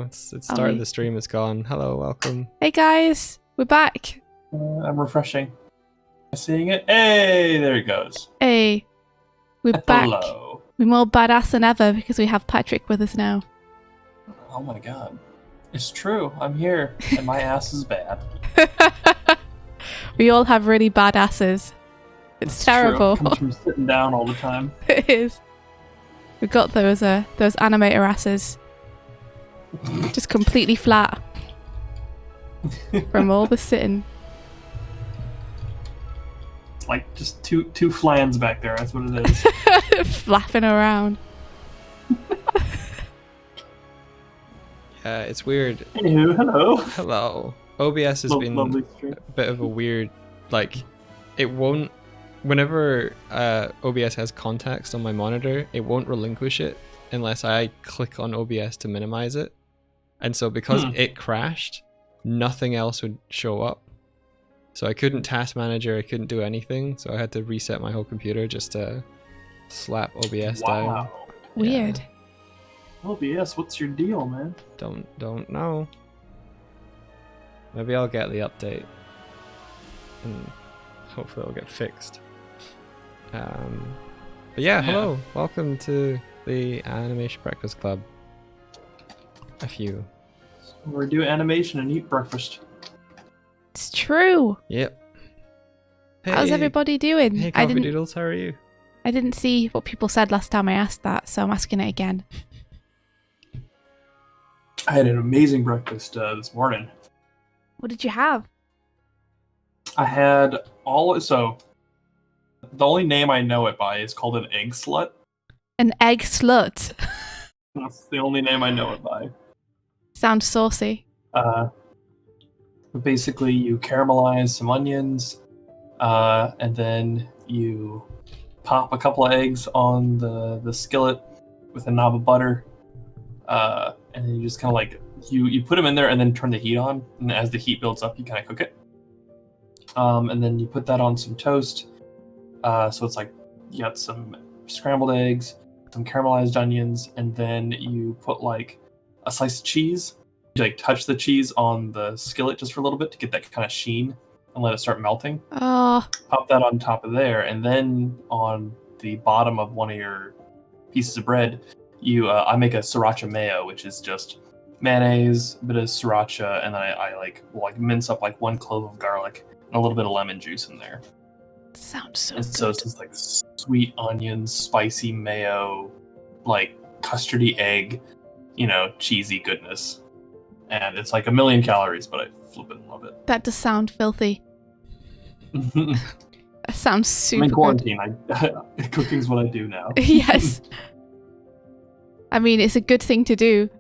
It started the stream. It's gone. Hello, welcome. Hey guys, we're back. I'm refreshing. Seeing it. Hey, there it goes. Hey, we're back. Hello. We're more badass than ever because we have Patrick with us now. Oh my god. It's true. I'm here, and my ass is bad. We all have really bad asses. It's terrible. True. It comes from sitting down all the time. It is. We've got those animator asses. Just completely flat. From all the sitting. It's like just two flans back there, that's what it is. Flapping around. Yeah, it's weird. Anywho, hello. Hello. OBS has been a bit of a weird, like, it won't, whenever OBS has context on my monitor, it won't relinquish it unless I click on OBS to minimize it. And so because it crashed, nothing else would show up. So I couldn't task manager, I couldn't do anything, so I had to reset my whole computer just to slap OBS down. Weird. Yeah. OBS, what's your deal, man? Don't know. Maybe I'll get the update and hopefully it'll get fixed. But yeah, hello. Welcome to the Animation Breakfast Club. We're doing animation and eat breakfast. It's true. Yep. Hey, How's everybody doing? Hey, Coffee Doodles, how are you? I didn't see what people said last time I asked that, so I'm asking it again. I had an amazing breakfast this morning. What did you have? I had so the only name I know it by is called an egg slut. An egg slut. That's the only name I know it by. Sounds saucy. Basically, you caramelize some onions, and then you pop a couple of eggs on the skillet with a knob of butter, and then you just kind of like you put them in there and then turn the heat on, and as the heat builds up, you kind of cook it. And then you put that on some toast. So it's like you got some scrambled eggs, some caramelized onions, and then you put like a slice of cheese. You like touch the cheese on the skillet just for a little bit to get that kind of sheen and let it start melting. Oh. Pop that on top of there, and then on the bottom of one of your pieces of bread, I make a sriracha mayo, which is just mayonnaise, a bit of sriracha, and then I will mince up like 1 clove of garlic and a little bit of lemon juice in there. Sounds so and good. So it's just like sweet onions, spicy mayo, like custardy egg, cheesy goodness. And it's like 1,000,000 calories, but I flippin' love it. That does sound filthy. That sounds super I'm in good. quarantine. Cooking's what I do now. Yes. I mean, it's a good thing to do.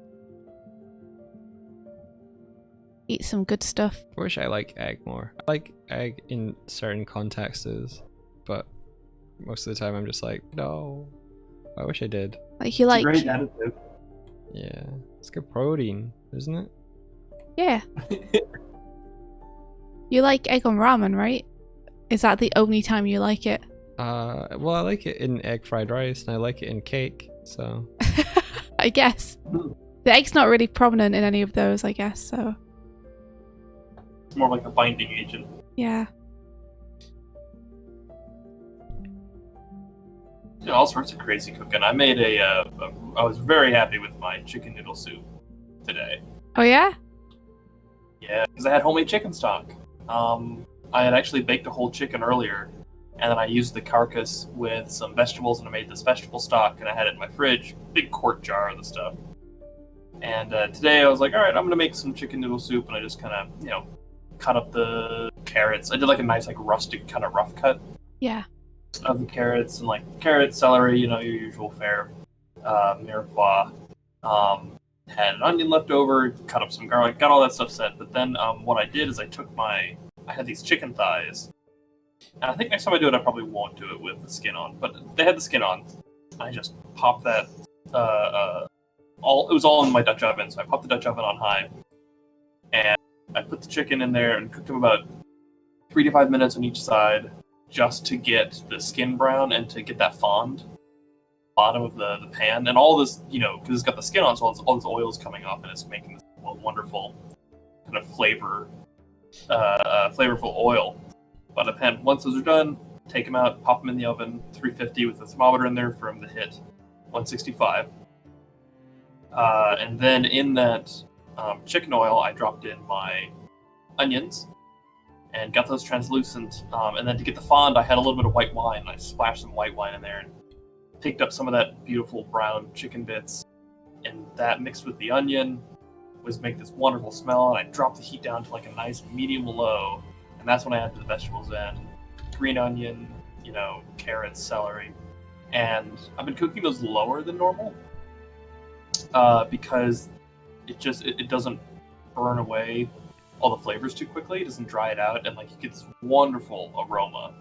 Eat some good stuff. I wish I like egg more. I like egg in certain contexts, but most of the time I'm just like, no. I wish I did. Like you It's like. a great additive. Yeah, it's good protein, isn't it? Yeah. You like egg on ramen, right? Is that the only time you like it? Well, I like it in egg fried rice, and I like it in cake. So. I guess the egg's not really prominent in any of those. I guess so. It's more like a binding agent. Yeah. Yeah, all sorts of crazy cooking. I made I was very happy with my chicken noodle soup today. Oh yeah. Yeah, because I had homemade chicken stock. I had actually baked a whole chicken earlier, and then I used the carcass with some vegetables, and I made this vegetable stock, and I had it in my fridge, big quart jar of the stuff. And today I was like, all right, I'm gonna make some chicken noodle soup, and I just kind of, cut up the carrots. I did like a nice, like rustic kind of rough cut. Yeah. Of the carrots, and like carrots, celery, your usual fare, mirepoix. Had an onion left over, cut up some garlic, got all that stuff set. But then what I did is I had these chicken thighs. And I think next time I do it, I probably won't do it with the skin on. But they had the skin on. I just popped that, it was all in my Dutch oven, so I popped the Dutch oven on high. And I put the chicken in there and cooked them about 3 to 5 minutes on each side, just to get the skin brown and to get that fond. bottom of the pan, and all this, because it's got the skin on, so all this oil is coming off, and it's making this wonderful kind of flavorful oil. But the pan, once those are done, take them out, pop them in the oven, 350 with the thermometer in there from the hit, 165. And then in that chicken oil, I dropped in my onions and got those translucent. And then to get the fond, I had a little bit of white wine, and I splashed some white wine in there and picked up some of that beautiful brown chicken bits, and that mixed with the onion was make this wonderful smell, and I dropped the heat down to like a nice medium low, and that's when I added the vegetables in. Green onion, carrots, celery, and I've been cooking those lower than normal because it doesn't burn away all the flavors too quickly. It doesn't dry it out, and like you get this wonderful aroma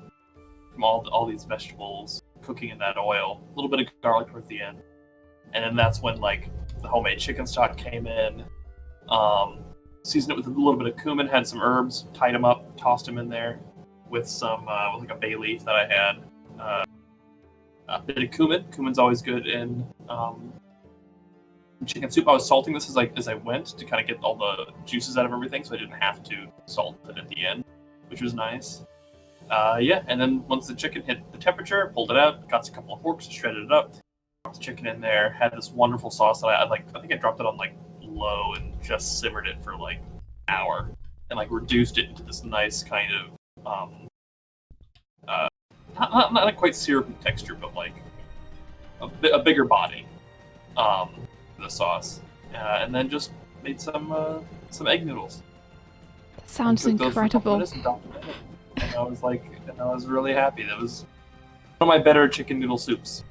from all these vegetables cooking in that oil. A little bit of garlic towards the end, and then that's when like the homemade chicken stock came in. Seasoned it with a little bit of cumin, had some herbs, tied them up, tossed them in there with some with like a bay leaf that I had. A bit of cumin. Cumin's always good in chicken soup. I was salting this as I went to kind of get all the juices out of everything, so I didn't have to salt it at the end, which was nice. And then once the chicken hit the temperature, pulled it out, got a couple of forks, shredded it up, dropped the chicken in there, had this wonderful sauce that I think I dropped it on like low and just simmered it for like an hour, and like reduced it into this nice kind of not quite syrupy texture, but like a bigger body. The sauce, and then just made some egg noodles. That sounds incredible. And I was really happy. That was one of my better chicken noodle soups.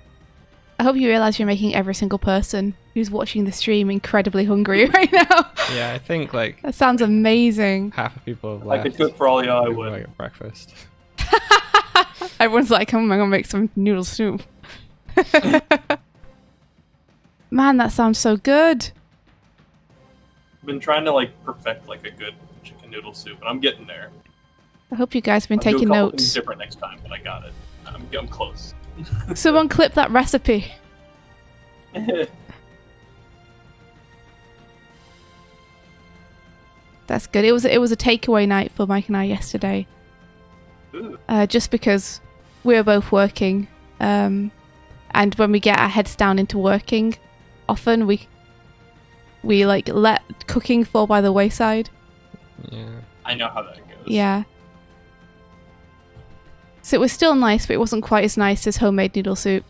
I hope you realize you're making every single person who's watching the stream incredibly hungry right now. Yeah, I think like that sounds amazing. Half of people have If left. I could cook for all y'all, I would. Like breakfast. Everyone's like, "Oh, I'm gonna make some noodle soup." Man, that sounds so good. I've been trying to like perfect like a good chicken noodle soup, and I'm getting there. I hope you guys have been I'll do taking a couple notes. things different next time, but I got it. I'm close. Someone clip that recipe. That's good. It was a takeaway night for Mike and I yesterday. Just because we were both working, and when we get our heads down into working, often we like let cooking fall by the wayside. Yeah. I know how that goes. Yeah. So it was still nice, but it wasn't quite as nice as homemade noodle soup.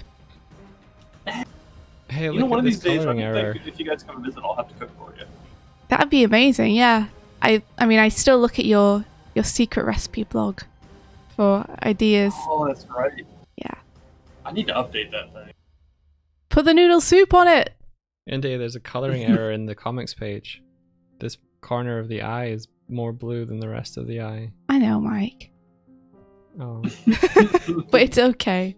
Hey, one of these days, error. if you guys come visit, I'll have to cook for you. That'd be amazing, yeah. I mean, I still look at your secret recipe blog for ideas. Oh, that's right. Yeah. I need to update that thing. Put the noodle soup on it! Indeed, there's a coloring error in the comics page. This corner of the eye is more blue than the rest of the eye. I know, Mike. Oh. But it's okay.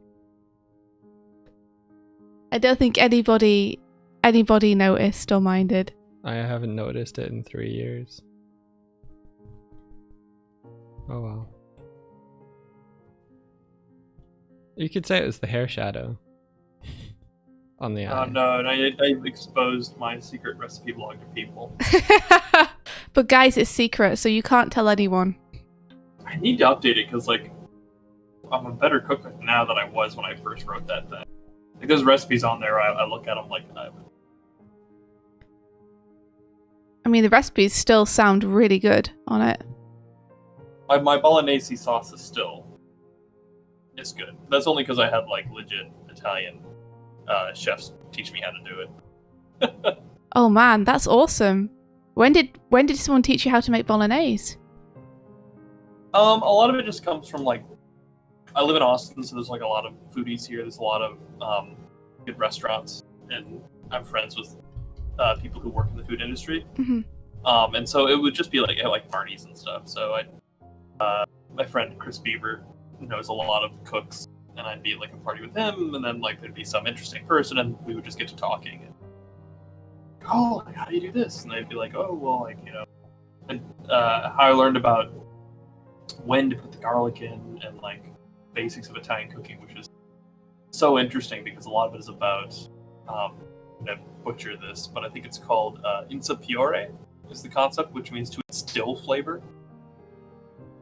I don't think anybody noticed or minded. I haven't noticed it in 3 years. Oh well. You could say it was the hair shadow on the eye. Oh no, I exposed my secret recipe blog to people. But guys, it's secret, so you can't tell anyone. I need to update it because like I'm a better cook now than I was when I first wrote that thing. Like there's recipes on there, I look at them like I mean, the recipes still sound really good on it. my bolognese sauce is still it's good. That's only because I had like legit Italian chefs teach me how to do it. Oh man, that's awesome. When did someone teach you how to make bolognese? A lot of it just comes from like I live in Austin, so there's like a lot of foodies here. There's a lot of good restaurants, and I'm friends with people who work in the food industry. Mm-hmm. And so it would just be like parties and stuff. So my friend Chris Beaver knows a lot of cooks, and I'd be like a party with him, and then like there'd be some interesting person, and we would just get to talking. And, oh, like, how do you do this? And they'd be like, oh, well, like and how I learned about when to put the garlic in, and like basics of Italian cooking, which is so interesting because a lot of it is about. I'm gonna butcher this, but I think it's called insapiore is the concept, which means to instill flavor.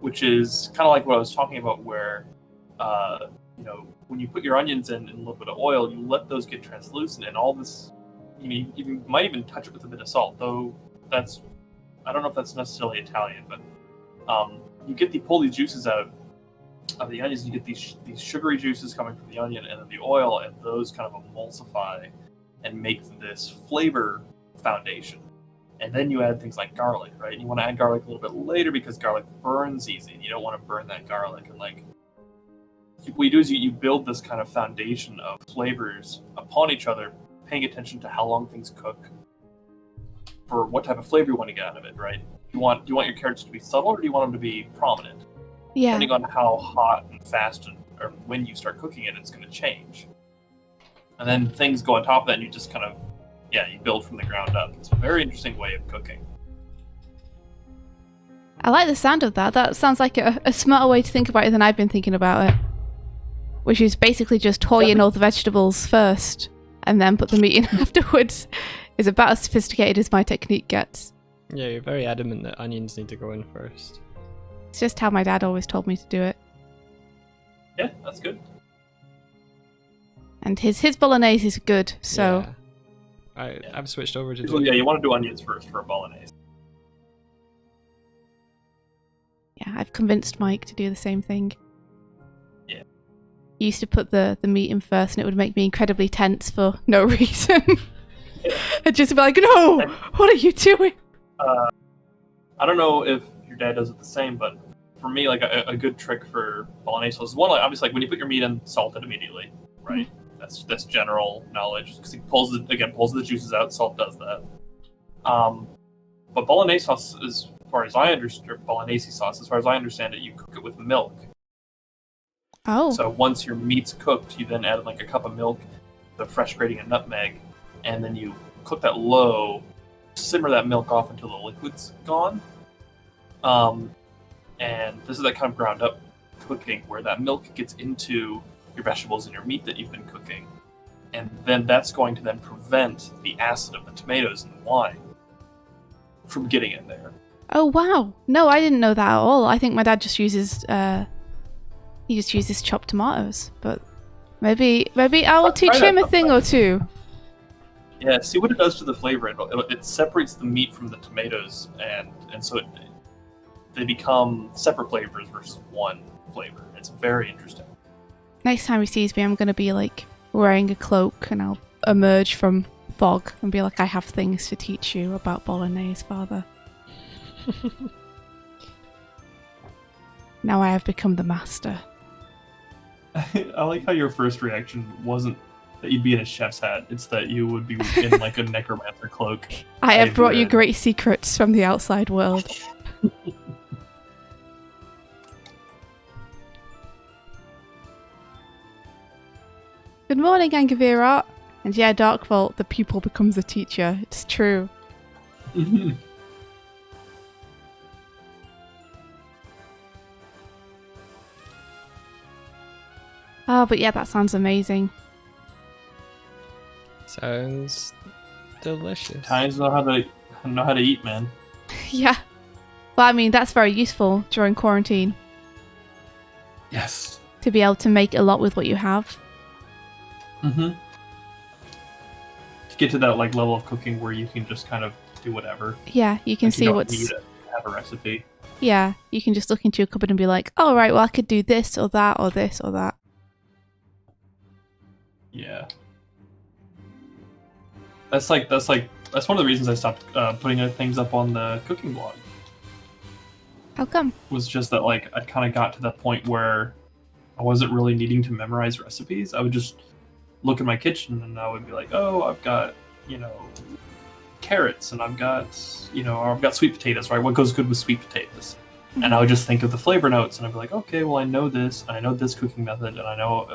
Which is kind of like what I was talking about, where when you put your onions in a little bit of oil, you let those get translucent, and all this. You might even touch it with a bit of salt, though. I don't know if that's necessarily Italian, but you pull these juices out of the onions. You get these sugary juices coming from the onion, and then the oil, and those kind of emulsify and make this flavor foundation. And then you add things like garlic, right? And you want to add garlic a little bit later because garlic burns easy. And you don't want to burn that garlic. And what you do is you build this kind of foundation of flavors upon each other, paying attention to how long things cook, for what type of flavor you want to get out of it, right? Do you want your carrots to be subtle, or do you want them to be prominent? Yeah. Depending on how hot and fast or when you start cooking it, it's going to change. And then things go on top of that, and you just kind of you build from the ground up. It's a very interesting way of cooking. I like the sound of that. That sounds like a smarter way to think about it than I've been thinking about it. Which is basically just toy in all the vegetables first and then put the meat in afterwards. Is about as sophisticated as my technique gets. Yeah, you're very adamant that onions need to go in first. It's just how my dad always told me to do it. Yeah, that's good. And his bolognese is good, so... Yeah. I've switched over to... Yeah, you want to do onions first for a bolognese. Yeah, I've convinced Mike to do the same thing. Yeah. He used to put the meat in first, and it would make me incredibly tense for no reason. I'd just be like, no! What are you doing? I don't know if your dad does it the same, but for me, like a good trick for bolognese was one, obviously, like when you put your meat in, salt it immediately, right? Mm-hmm. That's general knowledge because it pulls the juices out. Salt does that. But bolognese sauce, as far as I understand it, you cook it with milk. Oh. So once your meat's cooked, you then add like a cup of milk, the fresh grating of nutmeg, and then you cook that low, simmer that milk off until the liquid's gone. And this is that kind of ground up cooking where that milk gets into your vegetables and your meat that you've been cooking. And then that's going to then prevent the acid of the tomatoes and the wine from getting in there. Oh, wow. No, I didn't know that at all. I think my dad just uses, chopped tomatoes. But maybe I will teach him a thing or two. Yeah, see what it does to the flavor. It separates the meat from the tomatoes, and so they become separate flavors versus one flavor. It's very interesting. Next time he sees me, I'm going to be like wearing a cloak and I'll emerge from fog and be like, I have things to teach you about bolognese, father. Now I have become the master. I like how your first reaction wasn't that you'd be in a chef's hat. It's that you would be in like a necromancer cloak. I have brought you great secrets from the outside world. Good morning, Angavirot. And yeah, Dark Vault, the pupil becomes a teacher. It's true. Mm-hmm. Oh, but yeah, that sounds amazing. Sounds delicious. Italians know how to eat, man. Yeah. Well, I mean, that's very useful during quarantine. Yes. To be able to make a lot with what you have. Mm-hmm. To get to that like level of cooking where you can just kind of do whatever. Yeah, you can see what's... You don't need to have a recipe. Yeah, you can just look into your cupboard and be like, oh, right, well, I could do this or that or this or that. Yeah. That's one of the reasons I stopped putting things up on the cooking blog. How come? Was just that like I kind of got to that point where I wasn't really needing to memorize recipes. I would just look in my kitchen and I would be like, oh, I've got, carrots and I've got sweet potatoes, right? What goes good with sweet potatoes? Mm-hmm. And I would just think of the flavor notes and I'd be like, okay, well, I know this, and I know this cooking method, and I know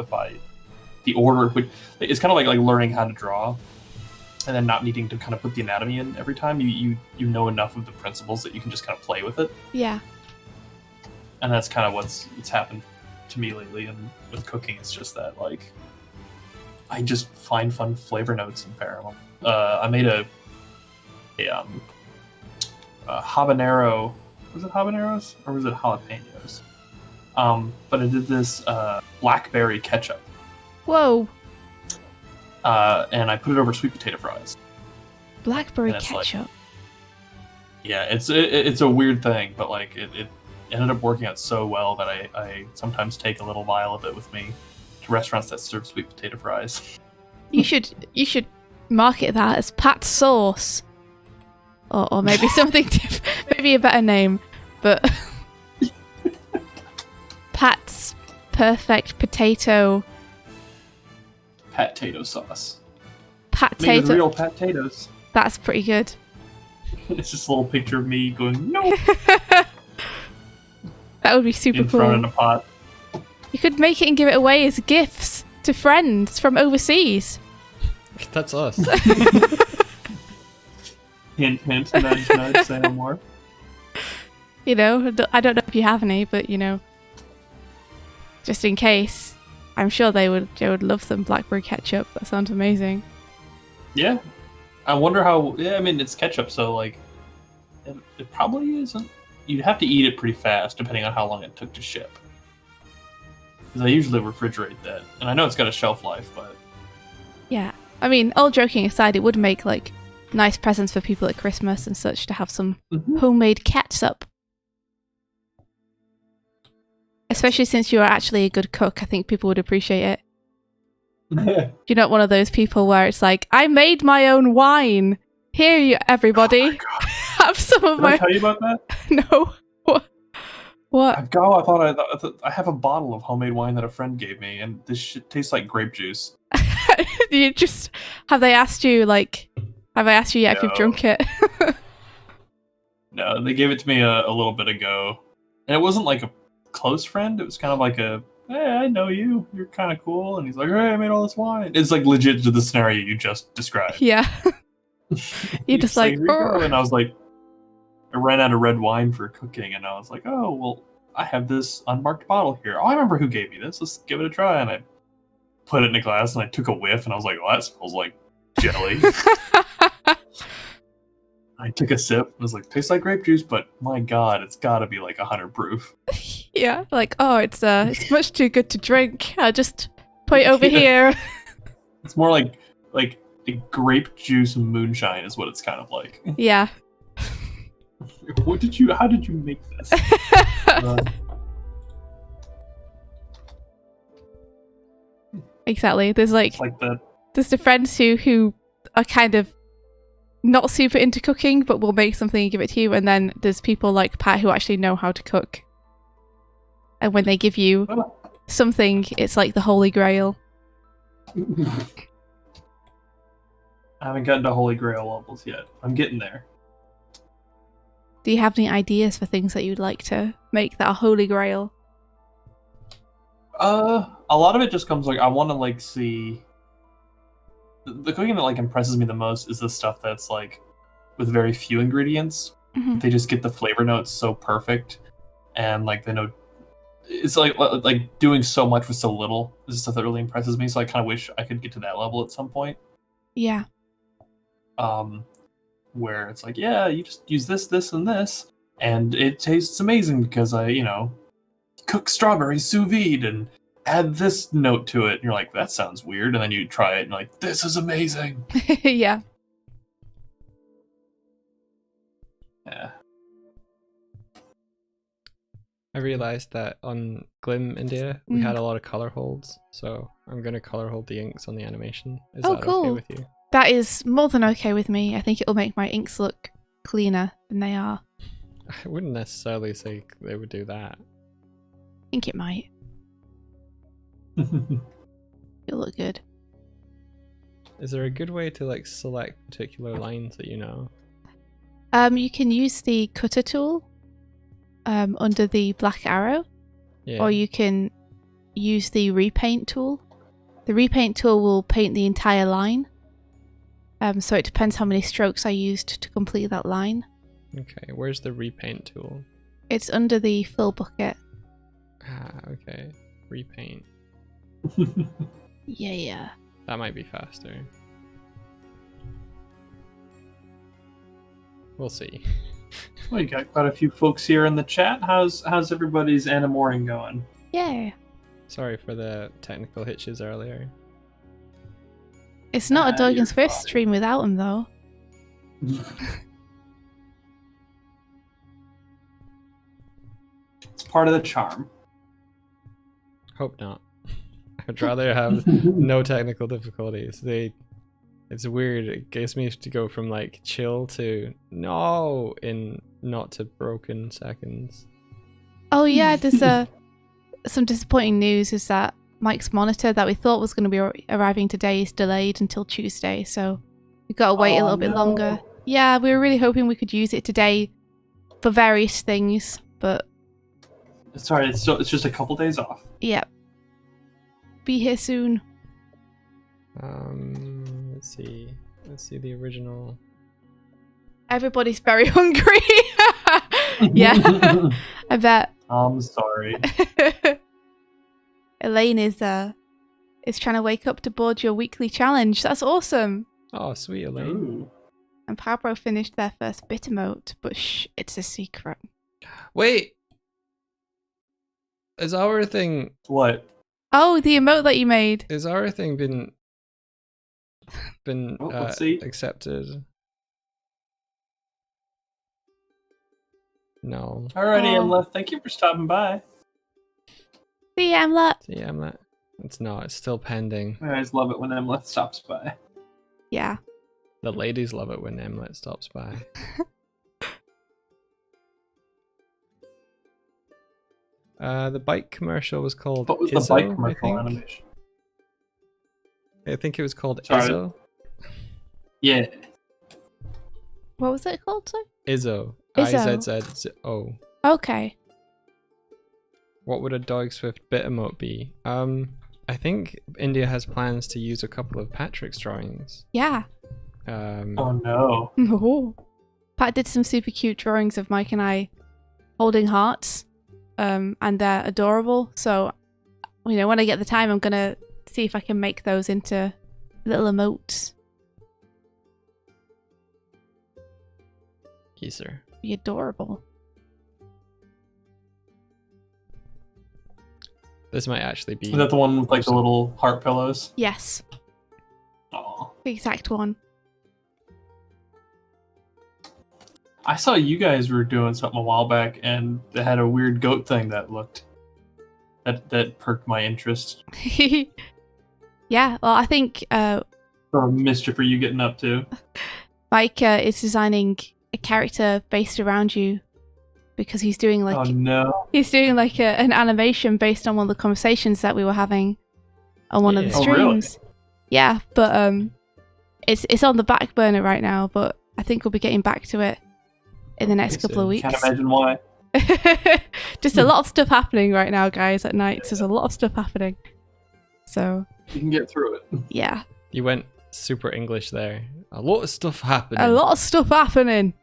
the order, it's kind of like learning how to draw and then not needing to kind of put the anatomy in every time. You know enough of the principles that you can just kind of play with it. Yeah. And that's kind of what's happened to me lately, and with cooking, it's just that like I just find fun flavor notes and pair them. I made a habanero. Was it habaneros or was it jalapenos? But I did this blackberry ketchup. Whoa. And I put it over sweet potato fries. Blackberry ketchup. Yeah, it's a weird thing, but like it ended up working out so well that I sometimes take a little vial of it with me to restaurants that serve sweet potato fries. You should market that as Pat's sauce, or maybe something different, maybe a better name, but Pat's perfect potato. Pat-tato sauce. Pat-tato. Made with real pat-taters. That's pretty good. It's just a little picture of me going, no! That would be super cool. Thrown in a pot. You could make it and give it away as gifts to friends from overseas. That's us. Hint, hint, nudge, nudge, say no more. You know, I don't know if you have any, but you know, just in case, I'm sure they would love some blackberry ketchup. That sounds amazing. Yeah. I wonder how. Yeah, I mean, it's ketchup, so like, it probably isn't. You'd have to eat it pretty fast, depending on how long it took to ship. Because I usually refrigerate that, and I know it's got a shelf life, but yeah, I mean, all joking aside, it would make like nice presents for people at Christmas and such to have some homemade ketchup. Especially since you are actually a good cook, I think people would appreciate it. You're not one of those people where it's like, I made my own wine. Here, you everybody, have some of my. Did I tell you about that? No. What? I thought I have a bottle of homemade wine that a friend gave me, and this shit tastes like grape juice. You just have they asked you like? Have I asked you yet if you've drunk it? No, they gave it to me a little bit ago, and it wasn't like a close friend. It was kind of like a, hey, I know you. You're kind of cool. And he's like, hey, I made all this wine. It's like legit to the scenario you just described. Yeah. You're just like, oh. And I was like, I ran out of red wine for cooking, and I was like, oh, well, I have this unmarked bottle here. Oh, I remember who gave me this. Let's give it a try. And I put it in a glass, and I took a whiff, and I was like, well, that smells like jelly. I took a sip and was like, tastes like grape juice, but my god, it's gotta be like 100 proof. Yeah, like, oh, it's much too good to drink. I'll just put it over here. It's more like a grape juice moonshine is what it's kind of like. Yeah. How did you make this? Exactly. There's like that. There's the friends who are kind of not super into cooking, but will make something and give it to you. And then there's people like Pat who actually know how to cook. And when they give you something, it's like the Holy Grail. I haven't gotten to Holy Grail levels yet. I'm getting there. Do you have any ideas for things that you'd like to make that are Holy Grail? A lot of it just comes like, I want to like see. The cooking that like impresses me the most is the stuff that's like with very few ingredients. Mm-hmm. They just get the flavor notes so perfect, and like they know it's like doing so much with so little is the stuff that really impresses me. So I kind of wish I could get to that level at some point. Yeah. Where it's like, yeah, you just use this, and this, and it tastes amazing because I, cook strawberries sous vide and add this note to it, and you're like, that sounds weird, and then you try it and you're like, this is amazing. Yeah. I realized that on Glim India we had a lot of color holds, so I'm gonna color hold the inks on the animation. Is that cool. okay with you? That is more than okay with me. I think it'll make my inks look cleaner than they are. I wouldn't necessarily say they would do that. I think it might. It'll look good. Is there a good way to like select particular lines that you know? You can use the cutter tool under the black arrow, or you can use the repaint tool. The repaint tool will paint the entire line. So it depends how many strokes I used to complete that line. Okay, where's the repaint tool? It's under the fill bucket. Ah, okay. Repaint. Yeah. That might be faster. We'll see. Well, you got quite a few folks here in the chat. How's everybody's Animoring going? Yeah. Sorry for the technical hitches earlier. It's not a Doig you're and Swift fine. stream without him, though. It's part of the charm. Hope not. I'd rather have no technical difficulties. It's weird. It gets me to go from like chill to no in not to broken seconds. Oh yeah, there's some disappointing news is that Mike's monitor that we thought was going to be arriving today is delayed until Tuesday, so we've got to wait a little bit longer. Yeah, we were really hoping we could use it today for various things, but... Sorry, it's just a couple days off. Yep. Be here soon. Let's see. Let's see the original. Everybody's very hungry. Yeah, I bet. I'm sorry. Elaine is trying to wake up to board your weekly challenge. That's awesome. Oh, sweet Elaine. Ooh. And Pabro finished their first bit emote, but shh, it's a secret. Wait. Is our thing... What? Oh, the emote that you made. Is our thing been let's see. accepted? No. Alrighty, Oh. Emla. Thank you for stopping by. See, Emlet. See, Emlet. It's not. It's still pending. I always love it when Emla stops by. Yeah. The ladies love it when Emlet stops by. The bike commercial was called What was Izzo, the bike commercial animation? I think it was called Sorry. Izzo. Yeah. What was it called, sir? Izzo. Izzo. IZZO. Okay. What would a Doig Swift bit emote be? I think India has plans to use a couple of Patrick's drawings. Yeah. Oh no. Oh. Pat did some super cute drawings of Mike and I holding hearts. And they're adorable. So, you know, when I get the time, I'm gonna see if I can make those into little emotes. Yes, sir. Be adorable. This might actually be... Is that the one with like the little heart pillows? Yes, Oh. the exact one. I saw you guys were doing something a while back, and they had a weird goat thing that that perked my interest. Yeah, well, I think Or mischief are you getting up to? Mike is designing a character based around you because he's doing like Oh no. he's doing like an animation based on one of the conversations that we were having on one of the Yeah. Oh, really? streams. Yeah, but it's on the back burner right now, but I think we'll be getting back to it in the next Okay, couple of so weeks. Can't imagine why. Just a lot of stuff happening right now, guys, at night. There's a lot of stuff happening. So, You can get through it. yeah. You went super English there. A lot of stuff happening. A lot of stuff happening.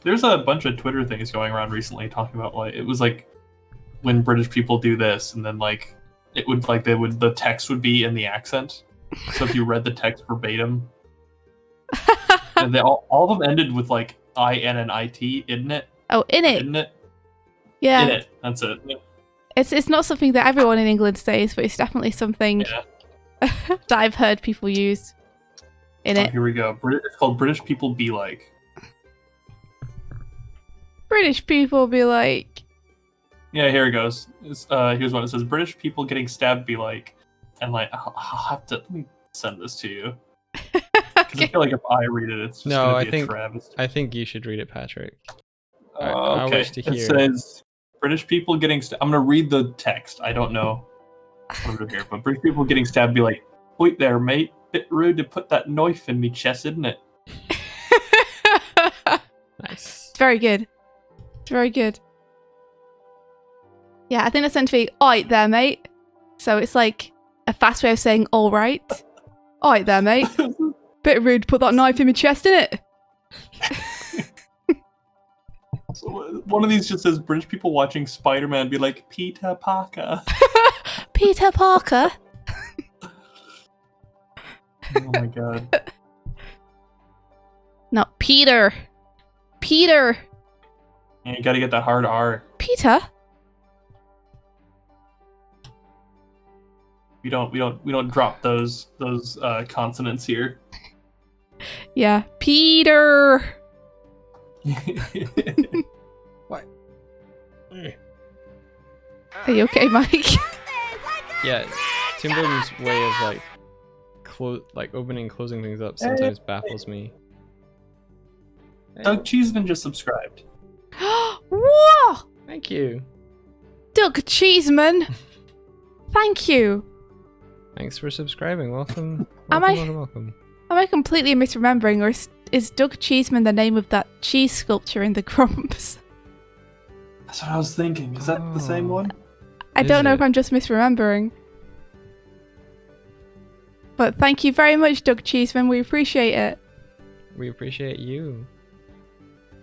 There's a bunch of Twitter things going around recently talking about like it was like when British people do this, and then like it would like the text would be in the accent. So if you read the text verbatim, and they all of them ended with like IN and IT, isn't it? Oh, in it. Isn't it? Yeah. In it. That's it. It's not something that everyone in England says, but it's definitely something Yeah. that I've heard people use in Oh, it. here we go. It's called British People Be Like. British people be like, Yeah, here it goes. Here's what it says: British people getting stabbed be like, and like I'll have to let me send this to you because I feel like if I read it, it's just No, gonna I be think- a travesty. I think you should read it, Patrick. I Okay, wish to hear. it says British people getting. I'm gonna read the text. I don't know what I'm doing here, but British people getting stabbed be like, "Wait there, mate. Bit rude to put that knife in me chest, isn't it?" Nice. it's very good. It's very good. Yeah, I think that's meant to be alright there, mate. So it's like a fast way of saying alright. Alright there, mate. Bit rude to put that knife in my chest, innit? So One of these just says British people watching Spider-Man be like, Peter Parker. Peter Parker. Oh my god. Not Peter. Peter. Yeah, you gotta get that hard R. Peter. We don't drop those consonants here. Yeah, Peter. What? Are you okay, Mike? Yeah, Tim Burton's way of opening and closing things up sometimes baffles me. Doug Cheeseman just subscribed. Whoa! Thank you. Doug Cheeseman. Thank you. Thanks for subscribing. Welcome. Am Welcome. Am I completely misremembering, or is Doug Cheeseman the name of that cheese sculpture in the Grumps? That's what I was thinking. Is that the same one? I don't know if I'm just misremembering. But thank you very much, Doug Cheeseman. We appreciate it. We appreciate you.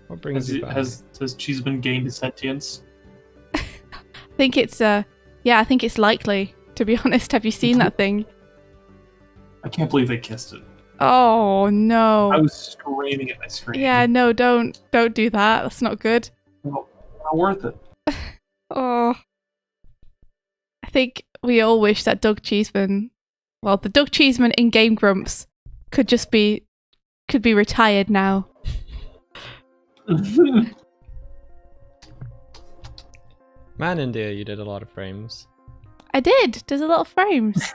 What brings you back? Has Cheeseman gained his sentience? I think it's I think it's likely, to be honest. Have you seen that thing? I can't believe they kissed it. Oh no. I was screaming at my screen. Yeah, no, don't do that. That's not good. No, not worth it. Oh. I think we all wish that Doug Cheeseman, well, the Doug Cheeseman in Game Grumps could be retired now. Man, India, you did a lot of frames. I did. There's a lot of frames.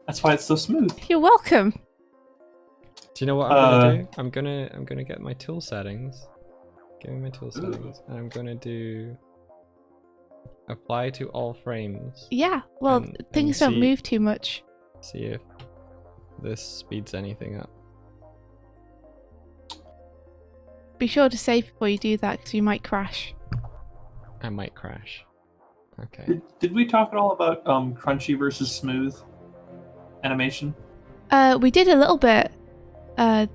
That's why it's so smooth. You're welcome. Do you know what I'm gonna do? I'm gonna get my tool settings. Give me my tool settings, and I'm gonna do apply to all frames. Yeah. Well, things don't move too much. See if this speeds anything up. Be sure to save before you do that, because you might crash. I might crash. Okay. Did we talk at all about crunchy versus smooth animation? We did a little bit. I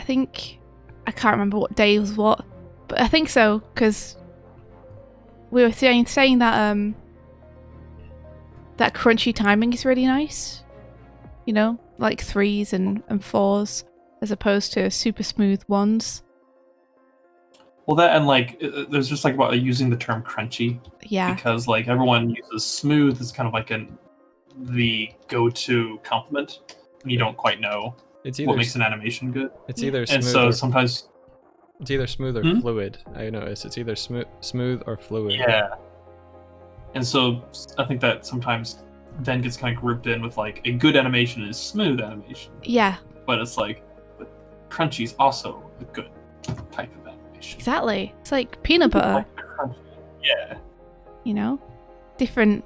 think I can't remember what day was what, but I think so, because we were saying that that crunchy timing is really nice. You know, like 3s and 4s as opposed to super smooth 1s. Well, that and like there's just like about using the term crunchy. Yeah. Because like everyone uses smooth as kind of like the go-to compliment. You don't quite know what makes an animation good. It's either smooth and so sometimes it's either smooth or fluid. I noticed it's either smooth or fluid. Yeah. And so I think that sometimes then gets kind of grouped in with like a good animation is smooth animation. Yeah. But it's like crunchy is also a good type of animation. Exactly. It's like peanut butter. Yeah. You know, different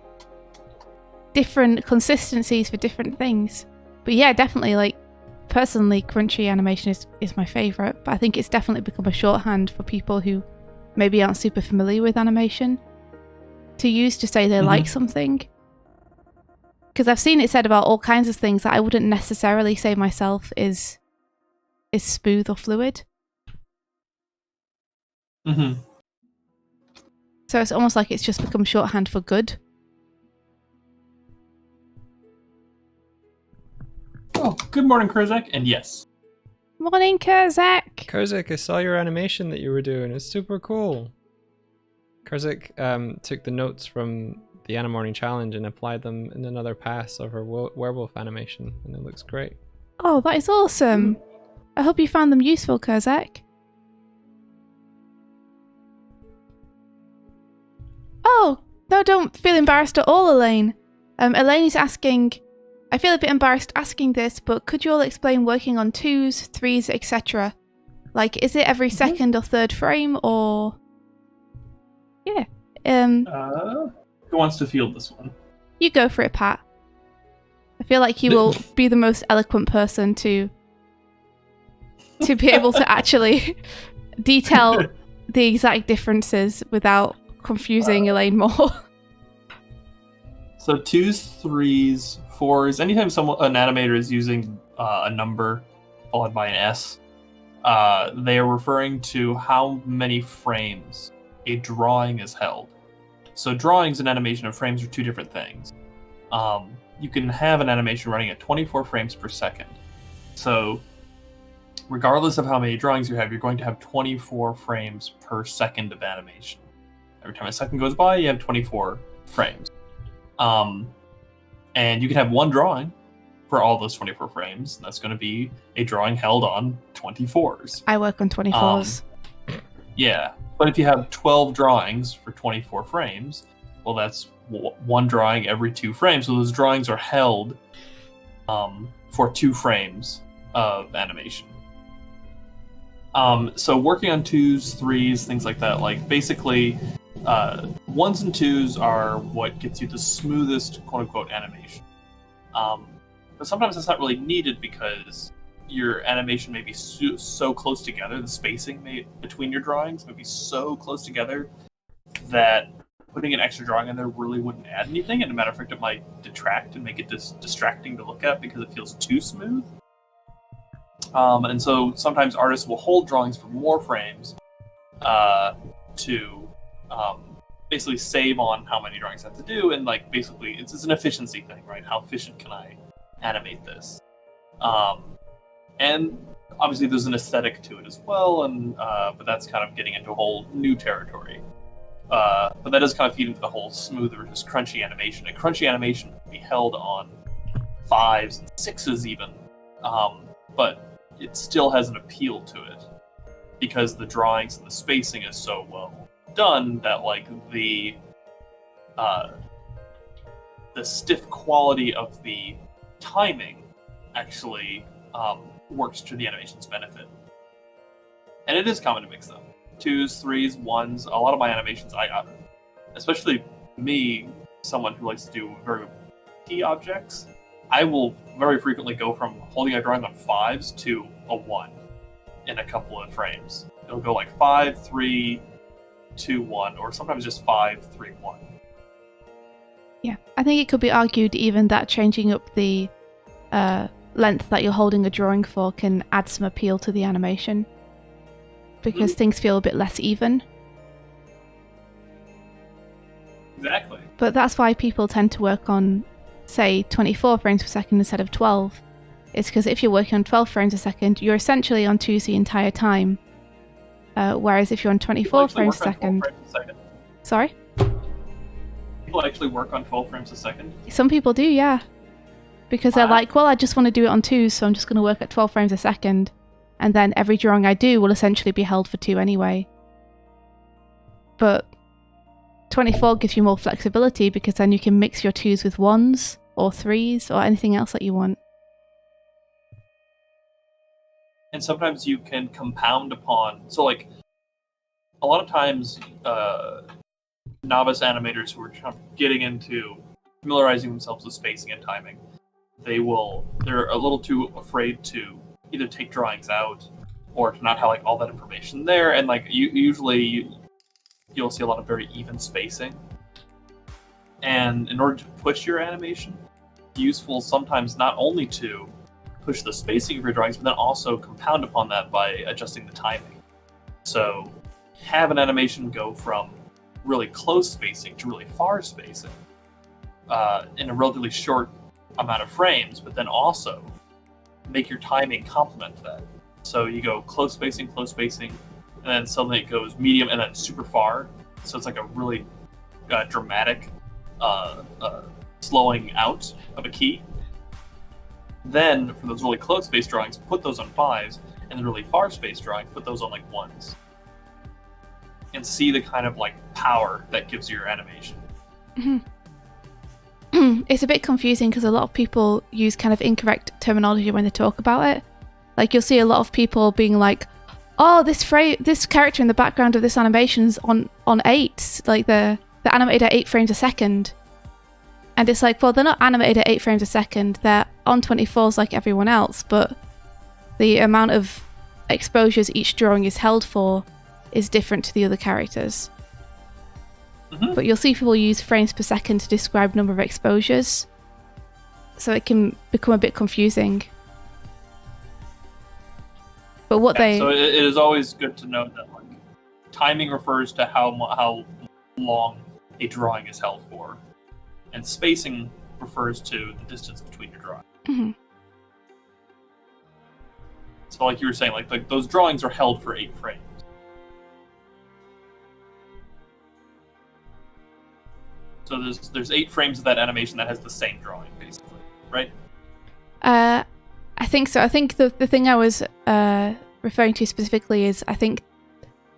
consistencies for different things. But yeah, definitely, like, personally, crunchy animation is my favorite, but I think it's definitely become a shorthand for people who maybe aren't super familiar with animation to use to say they like something. Because I've seen it said about all kinds of things that I wouldn't necessarily say myself is smooth or fluid. So it's almost like it's just become shorthand for good. Oh, good morning, Kurzak, and yes. Morning, Kurzak! Kurzak, I saw your animation that you were doing. It's super cool. Kurzak took the notes from the Animorning Challenge and applied them in another pass of her werewolf animation, and it looks great. Oh, that is awesome. I hope you found them useful, Kurzak. Oh, no, don't feel embarrassed at all, Elaine. Elaine is asking, I feel a bit embarrassed asking this, but could you all explain working on 2s, 3s, etc.? Like, is it every second or third frame, or... Yeah. Who wants to field this one? You go for it, Pat. I feel like you will be the most eloquent person to be able to actually detail the exact differences without confusing Elaine more. So 2s, 3s, 4s, anytime an animator is using a number followed by an S, they are referring to how many frames a drawing is held. So drawings and animation and frames are two different things. You can have an animation running at 24 frames per second. So regardless of how many drawings you have, you're going to have 24 frames per second of animation. Every time a second goes by, you have 24 frames. And you can have one drawing for all those 24 frames. And that's going to be a drawing held on 24s. I work on 24s. Yeah, but if you have 12 drawings for 24 frames, well, that's one drawing every 2 frames. So those drawings are held for 2 frames of animation. So working on 2s, 3s, things like that, like basically 1s and 2s are what gets you the smoothest quote-unquote animation. But sometimes that's not really needed because your animation may be so close together, the spacing between your drawings may be so close together that putting an extra drawing in there really wouldn't add anything. And as a matter of fact, it might detract and make it distracting to look at because it feels too smooth. And so sometimes artists will hold drawings for more frames to basically save on how many drawings I have to do. And like basically, it's an efficiency thing, right? How efficient can I animate this? And obviously there's an aesthetic to it as well, and but that's kind of getting into a whole new territory. But that does kind of feed into the whole smooth versus crunchy animation. And crunchy animation can be held on 5s and 6s even, but it still has an appeal to it because the drawings and the spacing is so well done that like the stiff quality of the timing actually works to the animation's benefit. And it is common to mix them. 2s, 3s, 1s. A lot of my animations, especially me, someone who likes to do very key objects, I will very frequently go from holding a drawing on 5s to a 1 in a couple of frames. It'll go like 5, 3, 2, 1, or sometimes just 5, 3, 1. Yeah, I think it could be argued even that changing up the length that you're holding a drawing for can add some appeal to the animation because things feel a bit less even. Exactly. But that's why people tend to work on, say, 24 frames per second instead of 12. It's because if you're working on 12 frames a second, you're essentially on 2s the entire time. Whereas if you're on 24 frames a second... Sorry? People actually work on 12 frames a second? Some people do, yeah. Because they're like, well, I just want to do it on 2s, so I'm just going to work at 12 frames a second. And then every drawing I do will essentially be held for 2 anyway. But 24 gives you more flexibility because then you can mix your 2s with 1s or 3s or anything else that you want. And sometimes you can compound upon... So, like, a lot of times, novice animators who are getting into familiarizing themselves with spacing and timing, they're a little too afraid to either take drawings out or to not have like all that information there. And like usually you'll see a lot of very even spacing. And in order to push your animation, it's useful sometimes not only to push the spacing of your drawings, but then also compound upon that by adjusting the timing. So have an animation go from really close spacing to really far spacing in a relatively short amount of frames, but then also make your timing complement that. So you go close spacing, and then suddenly it goes medium and then super far. So it's like a really dramatic slowing out of a key. Then for those really close space drawings, put those on 5s, and the really far space drawings, put those on like 1s. And see the kind of like power that gives your animation. Mm-hmm. It's a bit confusing because a lot of people use kind of incorrect terminology when they talk about it. Like you'll see a lot of people being like, "Oh, this character in the background of this animation's on 8, like they're animated at 8 frames a second." And it's like, well, they're not animated at 8 frames a second. They're on 24s like everyone else, but the amount of exposures each drawing is held for is different to the other characters. Mm-hmm. But you'll see people use frames per second to describe number of exposures, so it can become a bit confusing. But what So it is always good to note that like timing refers to how long a drawing is held for, and spacing refers to the distance between your drawings. Mm-hmm. So like you were saying, like those drawings are held for 8 frames. So there's 8 frames of that animation that has the same drawing, basically, right? I think so. I think the thing I was referring to specifically is I think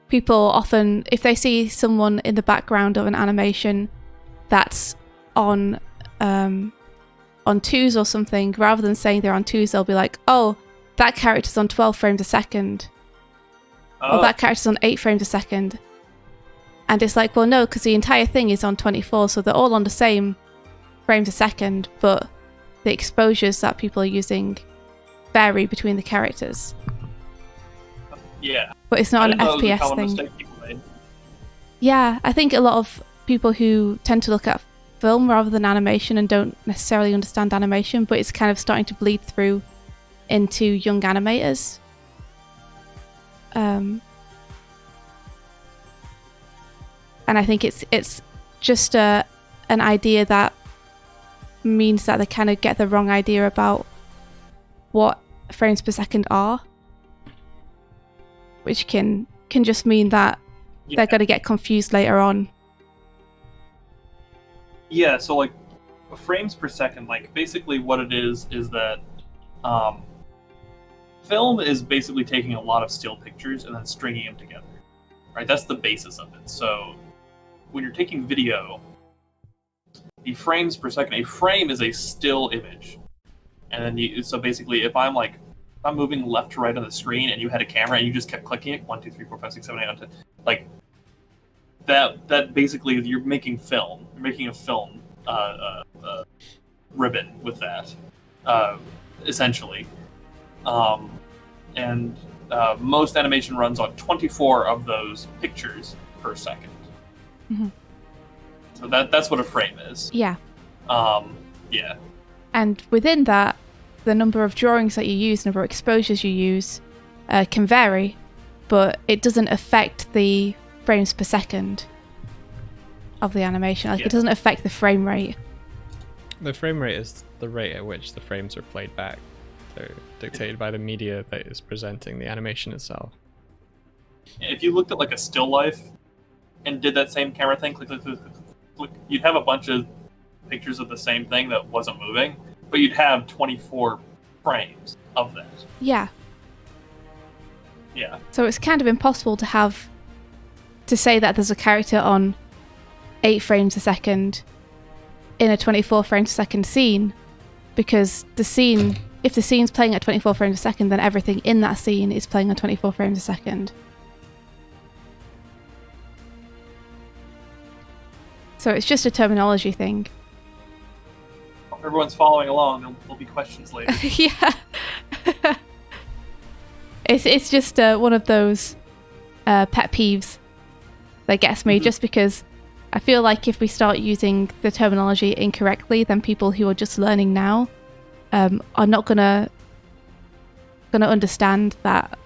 people often, if they see someone in the background of an animation that's on 2s or something, rather than saying they're on 2s, they'll be like, oh, that character's on 12 frames a second. Or that character's on 8 frames a second. And it's like, well, no, because the entire thing is on 24, so they're all on the same frames a second, but the exposures that people are using vary between the characters. Yeah. But it's not an FPS thing. Yeah, I think a lot of people who tend to look at film rather than animation and don't necessarily understand animation, but it's kind of starting to bleed through into young animators. And I think it's just an idea that means that they kind of get the wrong idea about what frames per second are, which can just mean that they're going to get confused later on. Yeah, so like frames per second, like basically what it is that film is basically taking a lot of still pictures and then stringing them together, right? That's the basis of it. So when you're taking video, the frames per second, a frame is a still image. And then so basically if I'm moving left to right on the screen and you had a camera and you just kept clicking it, 1, 2, 3, 4, 5, 6, 7, 8, 9, 10, like that basically you're making film. You're making a film ribbon with that, essentially. And most animation runs on 24 of those pictures per second. Mm-hmm. So that's what a frame is. Yeah. Yeah. And within that, the number of drawings that you use, number of exposures you use, can vary, but it doesn't affect the frames per second of the animation. Like, it doesn't affect the frame rate. The frame rate is the rate at which the frames are played back. They're dictated by the media that is presenting the animation itself. If you looked at like a still life and did that same camera thing, click, click, click, click, click, you'd have a bunch of pictures of the same thing that wasn't moving, but you'd have 24 frames of that. Yeah. Yeah. So it's kind of impossible to say that there's a character on 8 frames a second in a 24 frames a second scene, because if the scene's playing at 24 frames a second, then everything in that scene is playing at 24 frames a second. So it's just a terminology thing. If everyone's following along, there'll be questions later. Yeah. It's just one of those pet peeves that gets me, just because I feel like if we start using the terminology incorrectly, then people who are just learning now are not gonna understand that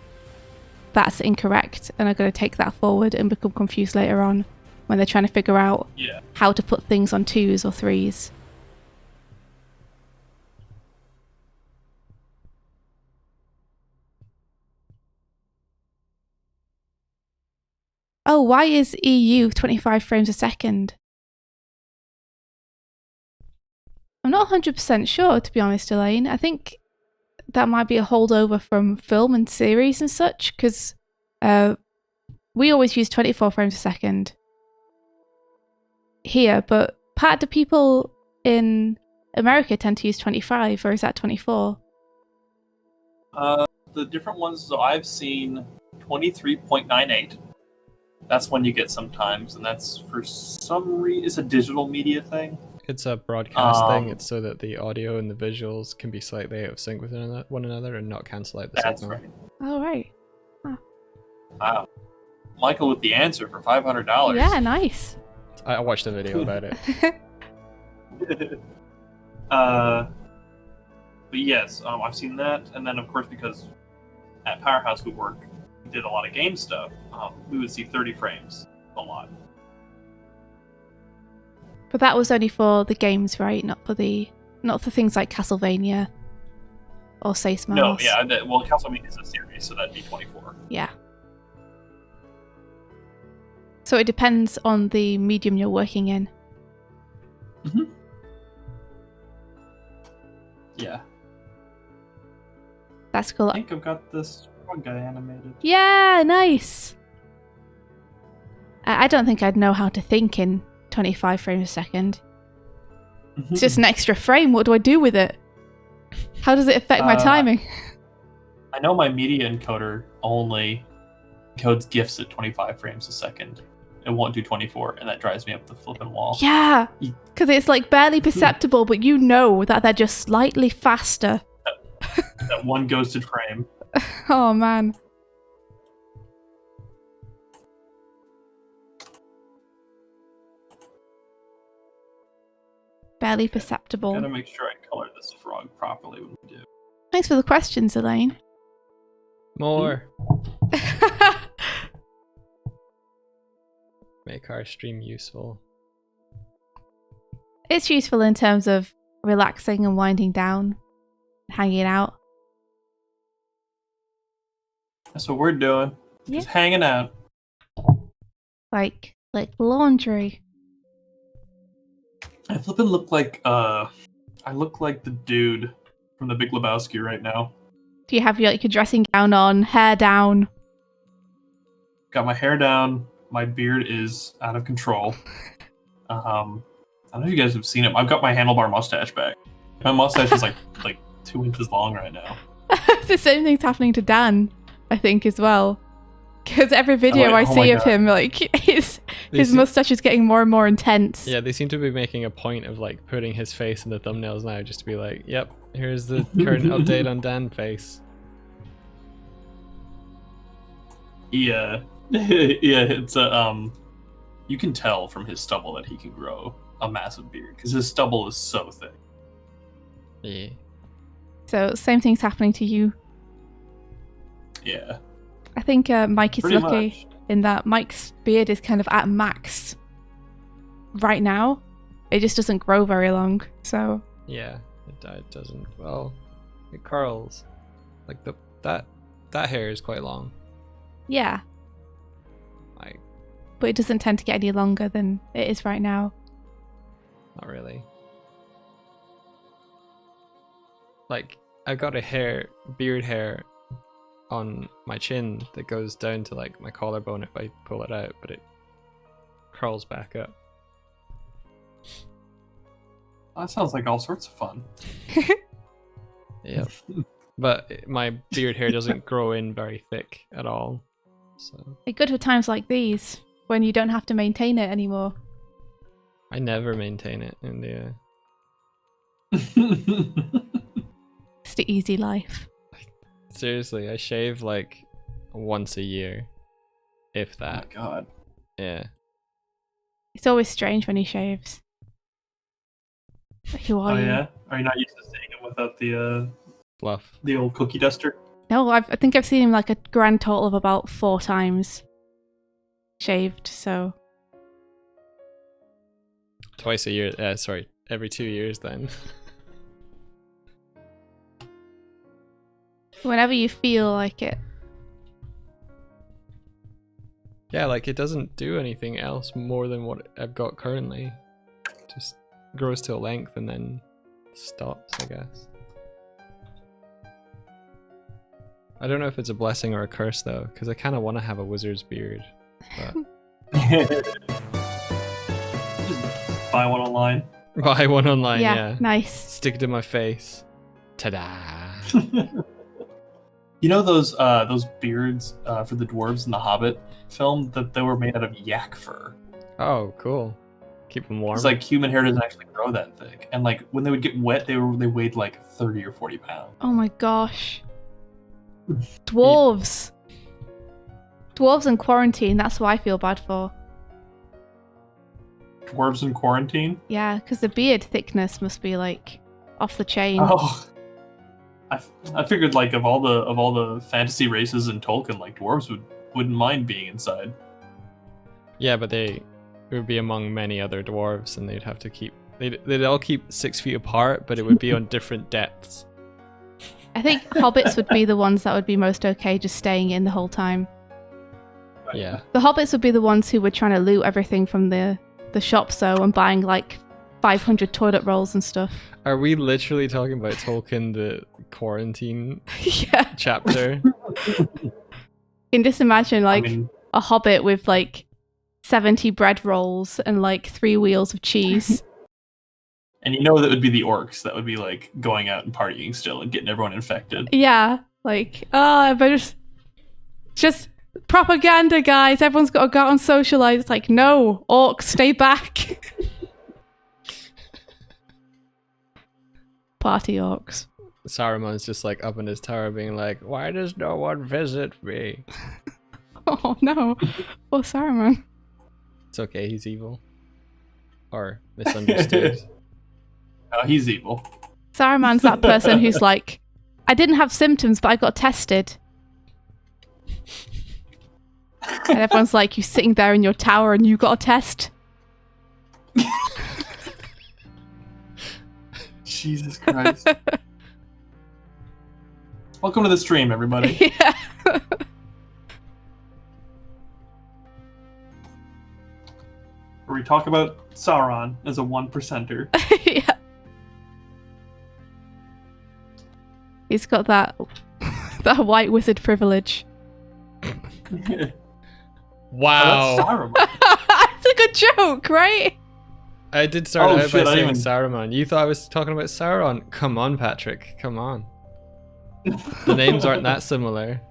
that's incorrect, and are gonna take that forward and become confused later on when they're trying to figure out how to put things on 2s or 3s. Oh, why is EU 25 frames a second? I'm not 100% sure, to be honest, Elaine. I think that might be a holdover from film and series and such, because we always use 24 frames a second here, but Pat, do people in America tend to use 25, or is that 24? The different ones, so I've seen 23.98. That's one you get sometimes, and that's for some reason, it's a digital media thing. It's a broadcast thing. It's so that the audio and the visuals can be slightly out of sync with one another and not cancel out the signal. That's right. Oh, right. Huh. Wow. Michael with the answer for $500. Yeah, nice. I watched a video about it. But yes, I've seen that, and then of course because at Powerhouse we did a lot of game stuff, we would see 30 frames a lot. But that was only for the games, right? Not for things like Castlevania or Say Smiles. No, yeah. Well, Castlevania is a series, so that'd be 24. Yeah. So it depends on the medium you're working in. Mm-hmm. Yeah. That's cool. I think I've got this frog guy animated. Yeah, nice. I don't think I'd know how to think in 25 frames a second. It's just an extra frame. What do I do with it? How does it affect my timing? I know my media encoder only encodes GIFs at 25 frames a second. It won't do 24, and that drives me up the flipping wall. Yeah, because it's like barely perceptible, but you know that they're just slightly faster. That one ghosted frame. Oh, man. Barely perceptible. Gotta make sure I color this frog properly when we do. Thanks for the questions, Elaine. More. Make our stream useful. It's useful in terms of relaxing and winding down, hanging out. That's what we're doing. Yeah. Just hanging out. Like laundry. I flippin' look like I look like the dude from The Big Lebowski right now. Do you have your dressing gown on, hair down? Got my hair down. My beard is out of control. I don't know if you guys have seen it. I've got my handlebar mustache back. My mustache is like 2 inches long right now. The same thing's happening to Dan, I think, as well. Because every video I see of him, like his mustache is getting more and more intense. Yeah, they seem to be making a point of like putting his face in the thumbnails now, just to be like, "Yep, here's the current update on Dan face." Yeah, yeah. It's you can tell from his stubble that he can grow a massive beard because his stubble is so thick. Yeah. So same thing's happening to you. Yeah. I think Mike is Pretty lucky much. in that Mike's beard is kind of at max right now. It just doesn't grow very long, so... Yeah, it doesn't. Well, it curls. Like that hair is quite long. Yeah. Like, But it doesn't tend to get any longer than it is right now. not really. Like, I've got beard hair on my chin that goes down to like my collarbone if I pull it out, but it curls back up. That sounds like all sorts of fun. Yeah. But my beard hair doesn't grow in very thick at all. So It's good for times like these, when you don't have to maintain it anymore. I never maintain it in the It's the easy life. seriously, I shave like once a year. If Oh my that. god. Yeah. It's always strange when he shaves. Who are Oh you? yeah? Are you not used to seeing him without Fluff. the old cookie duster? No, I think I've seen him like a grand total of about 4 times shaved, so... Twice a year. Sorry, every 2 years then. Whenever you feel like it. Yeah, like it doesn't do anything else more than what I've got currently. Just grows to a length and then stops, I guess. I don't know if it's a blessing or a curse though, because I kind of want to have a wizard's beard. But Just buy one online. buy one online, Yeah, yeah. nice. Stick it in my face. Ta-da! You know those beards for the dwarves in the Hobbit film that they were made out of yak fur? Oh, cool. Keep them warm. It's like human hair doesn't actually grow that thick, and like when they would get wet, they weighed like 30 or 40 pounds. Oh my gosh. Dwarves. Dwarves in quarantine, that's what I feel bad for. Dwarves in quarantine? Yeah, because the beard thickness must be like off the chain. Oh, I figured like of all the fantasy races in Tolkien, like dwarves wouldn't mind being inside. Yeah, but it would be among many other dwarves, and they'd have to keep. They'd all keep 6 feet apart, but it would be on different depths. I think hobbits would be the ones that would be most okay just staying in the whole time. Yeah. The hobbits would be the ones who were trying to loot everything from the shops, though, and buying like 500 toilet rolls and stuff. Are we literally talking about Tolkien, the quarantine Yeah. chapter? You can just imagine like a hobbit with like 70 bread rolls and like 3 wheels of cheese. And you know that would be the orcs that would be like going out and partying still and getting everyone infected. Yeah, like, but just propaganda, guys. Everyone's got to go out and socialize. It's like, no, orcs, stay back. Party orcs. Saruman's just like up in his tower being like, why does no one visit me? Oh no, poor Saruman. It's okay, he's evil. Or misunderstood. Oh, he's evil. Saruman's that person who's like, I didn't have symptoms, but I got tested. And everyone's like, you're sitting there in your tower and you got a test? Jesus Christ. Welcome to the stream, everybody. Yeah. Where we talk about Sauron as a 1%er. Yeah. He's got that white wizard privilege. Wow. Oh, that's Sauron. That's a good joke, right? I did start out by saying even... Saruman. You thought I was talking about Sauron? Come on, Patrick. Come on. The names aren't that similar.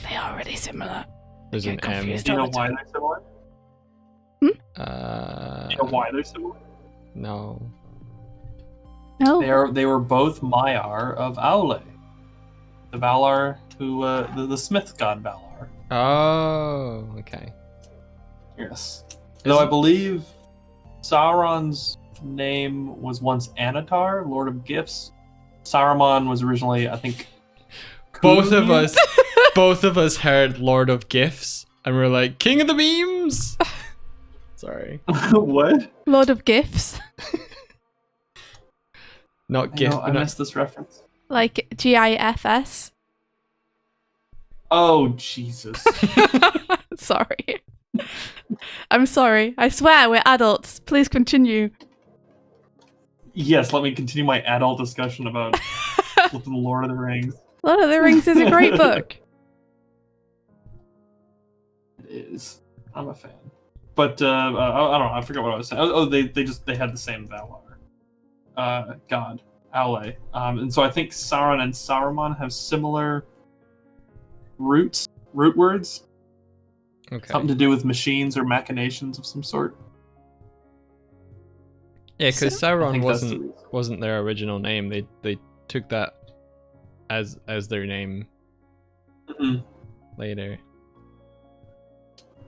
They are really similar. There's an M. Do you know why they're similar? Do you know why they're similar? No. No. They were both Maiar of Aule. The Valar who the Smith god Valar. Oh, okay. Yes. Though I believe Sauron's name was once Anatar, Lord of Gifts. Saruman was originally, I think, both of us heard Lord of Gifts and we're like, King of the Memes. Sorry. What? Lord of Gifts. Not gift. I missed this reference. Like GIFS. Oh, Jesus. Sorry. I'm sorry. I swear we're adults. Please continue. Yes, let me continue my adult discussion about the Lord of the Rings. Lord of the Rings is a great book. It is. I'm a fan. But I don't know. I forgot what I was saying. Oh, they had the same Valar. God, Aule. And so I think Sauron and Saruman have similar root words. Okay. Something to do with machines or machinations of some sort. Yeah, because Sauron wasn't their original name. They took that as their name later.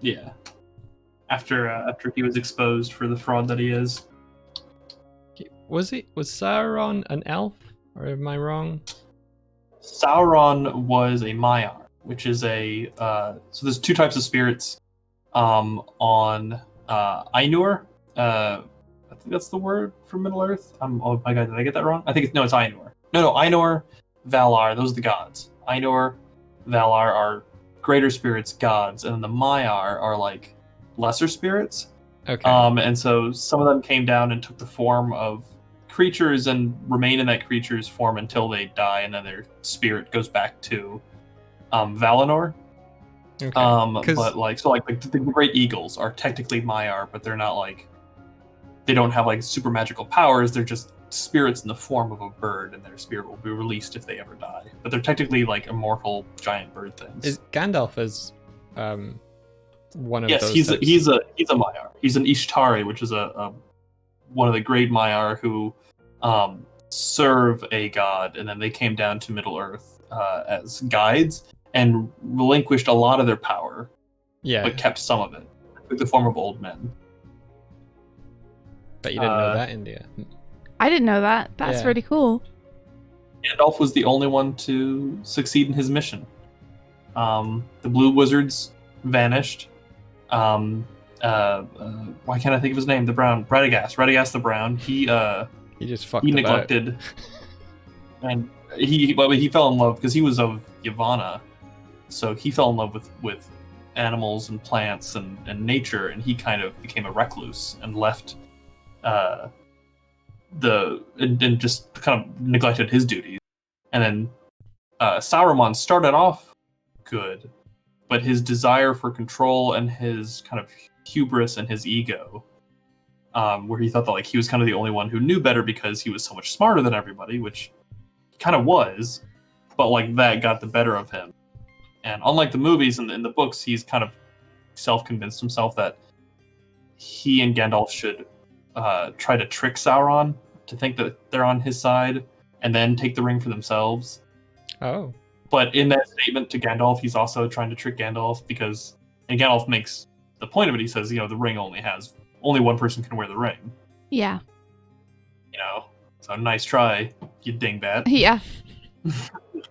Yeah. After he was exposed for the fraud that he is. Was Sauron an elf, or am I wrong? Sauron was a Maiar, which is a so there's 2 types of spirits on Ainur. I think that's the word for Middle Earth. Oh my god, did I get that wrong? I think it's Ainur. No, Ainur, Valar, those are the gods. Ainur, Valar are greater spirits, gods, and then the Maiar are like lesser spirits. Okay. And so some of them came down and took the form of creatures and remain in that creature's form until they die, and then their spirit goes back to Valinor. Okay. But the great eagles are technically Maiar, but they're not like, they don't have like super magical powers. They're just spirits in the form of a bird, and their spirit will be released if they ever die. But they're technically like immortal giant bird things. Is Gandalf one of those? Yes, he's a Maiar. He's an Ishtari, which is a one of the great Maiar who serve a god, and then they came down to Middle Earth as guides and relinquished a lot of their power, but kept some of it, took the form of old men. But you didn't know that, India. I didn't know that. That's really cool. Gandalf was the only one to succeed in his mission. The blue wizards vanished. Why can't I think of his name? The brown, Radagast the Brown. He just fucked he about. neglected, and he fell in love because he was of Yavanna, so he fell in love with animals and plants and nature, and he kind of became a recluse and left and just kind of neglected his duties. And then Sauron started off good, but his desire for control and his kind of hubris and his ego, where he thought that like he was kind of the only one who knew better because he was so much smarter than everybody, which he kind of was, but like that got the better of him. And unlike the movies and in the books, he's kind of self-convinced himself that he and Gandalf should try to trick Sauron to think that they're on his side and then take the ring for themselves. Oh. But in that statement to Gandalf, he's also trying to trick Gandalf because, and Gandalf makes the point of it, he says, the ring only one person can wear the ring. Yeah. So nice try, you dingbat. Yeah.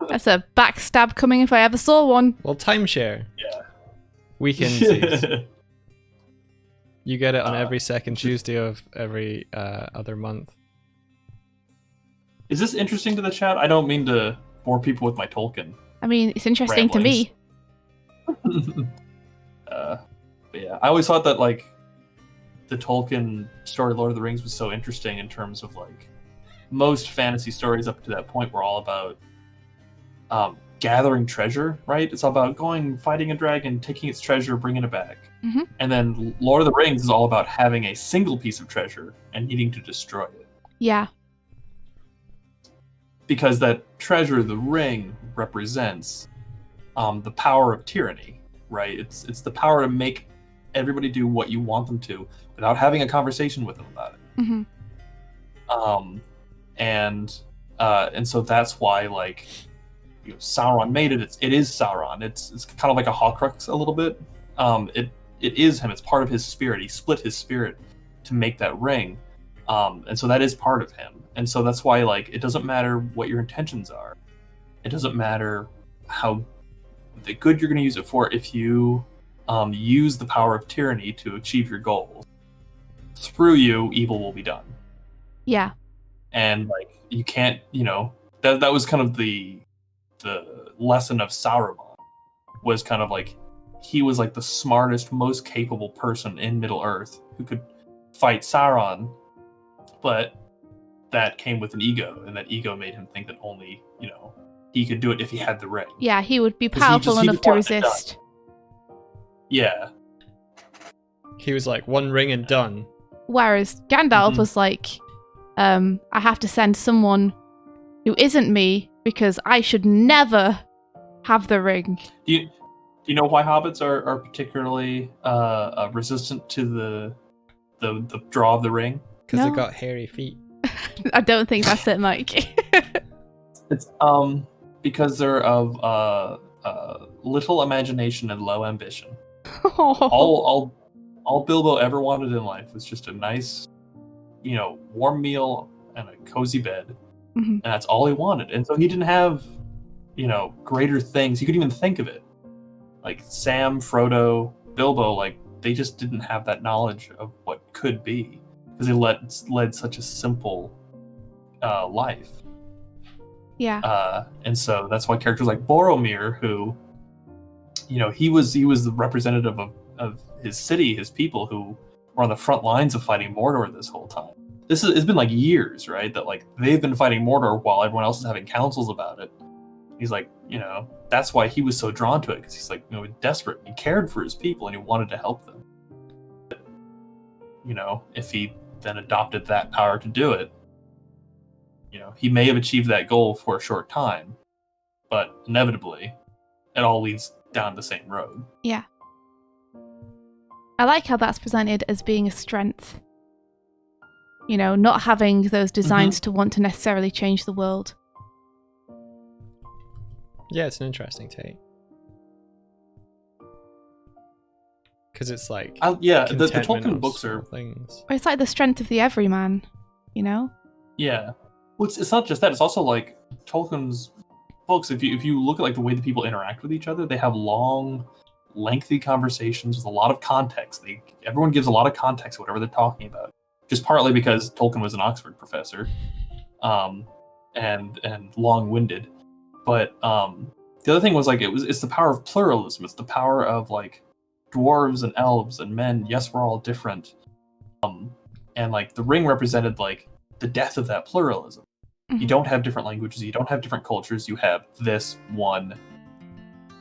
That's a backstab coming if I ever saw one. Well, timeshare. Yeah. Weekendsies. You get it on every second Tuesday of every other month. Is this interesting to the chat? I don't mean to bore people with my Tolkien. I mean, it's interesting to me. But yeah, I always thought that like the Tolkien story, Lord of the Rings, was so interesting in terms of like most fantasy stories up to that point were all about gathering treasure, right? It's all about going, fighting a dragon, taking its treasure, bringing it back. Mm-hmm. And then Lord of the Rings is all about having a single piece of treasure and needing to destroy it. Yeah. Because that treasure, the ring, represents the power of tyranny, right? It's the power to make everybody do what you want them to without having a conversation with them about it. Mm-hmm. And so that's why like Sauron made it. It is Sauron. It's kind of like a Horcrux a little bit. It is him. It's part of his spirit. He split his spirit to make that ring. And so that is part of him. And so that's why, like, it doesn't matter what your intentions are. It doesn't matter how the good you're going to use it for. If you use the power of tyranny to achieve your goals, through you, evil will be done. Yeah. And like, you can't, that was kind of the lesson of Sauron, was kind of like, he was like the smartest, most capable person in Middle Earth who could fight Sauron, but that came with an ego, and that ego made him think that only, he could do it if he had the ring. Yeah, he would be powerful enough to resist. Yeah. He was like, one ring and done. Whereas Gandalf was like, I have to send someone who isn't me because I should never have the ring. Do you know why hobbits are particularly resistant to the draw of the ring? Because they got hairy feet. I don't think that's it, Mike. It's because they're of little imagination and low ambition. All Bilbo ever wanted in life was just a nice, warm meal and a cozy bed, and that's all he wanted. And so he didn't have, greater things. He couldn't even think of it. Like Sam, Frodo, Bilbo, like they just didn't have that knowledge of what could be, because they led such a simple life. Yeah. And so that's why characters like Boromir, who, he was the representative of his city, his people, who were on the front lines of fighting Mordor this whole time. It's been like years, right? That like they've been fighting Mordor while everyone else is having councils about it. He's like, that's why he was so drawn to it, because he's like, desperate. He cared for his people and he wanted to help them. But, if he then adopted that power to do it, he may have achieved that goal for a short time, but inevitably, it all leads down the same road. Yeah. I like how that's presented as being a strength. Not having those designs to want to necessarily change the world. Yeah, it's an interesting take. Because it's like... the Tolkien books are... things. It's like the strength of the everyman, Yeah. Well, it's not just that. It's also like Tolkien's books, if you look at like the way that people interact with each other, they have long, lengthy conversations with a lot of context. Everyone gives a lot of context to whatever they're talking about. Just partly because Tolkien was an Oxford professor, and long-winded. But the other thing was like it's the power of pluralism. It's the power of like dwarves and elves and men. Yes, we're all different. And like the ring represented like the death of that pluralism. You don't have different languages, you don't have different cultures, you have this one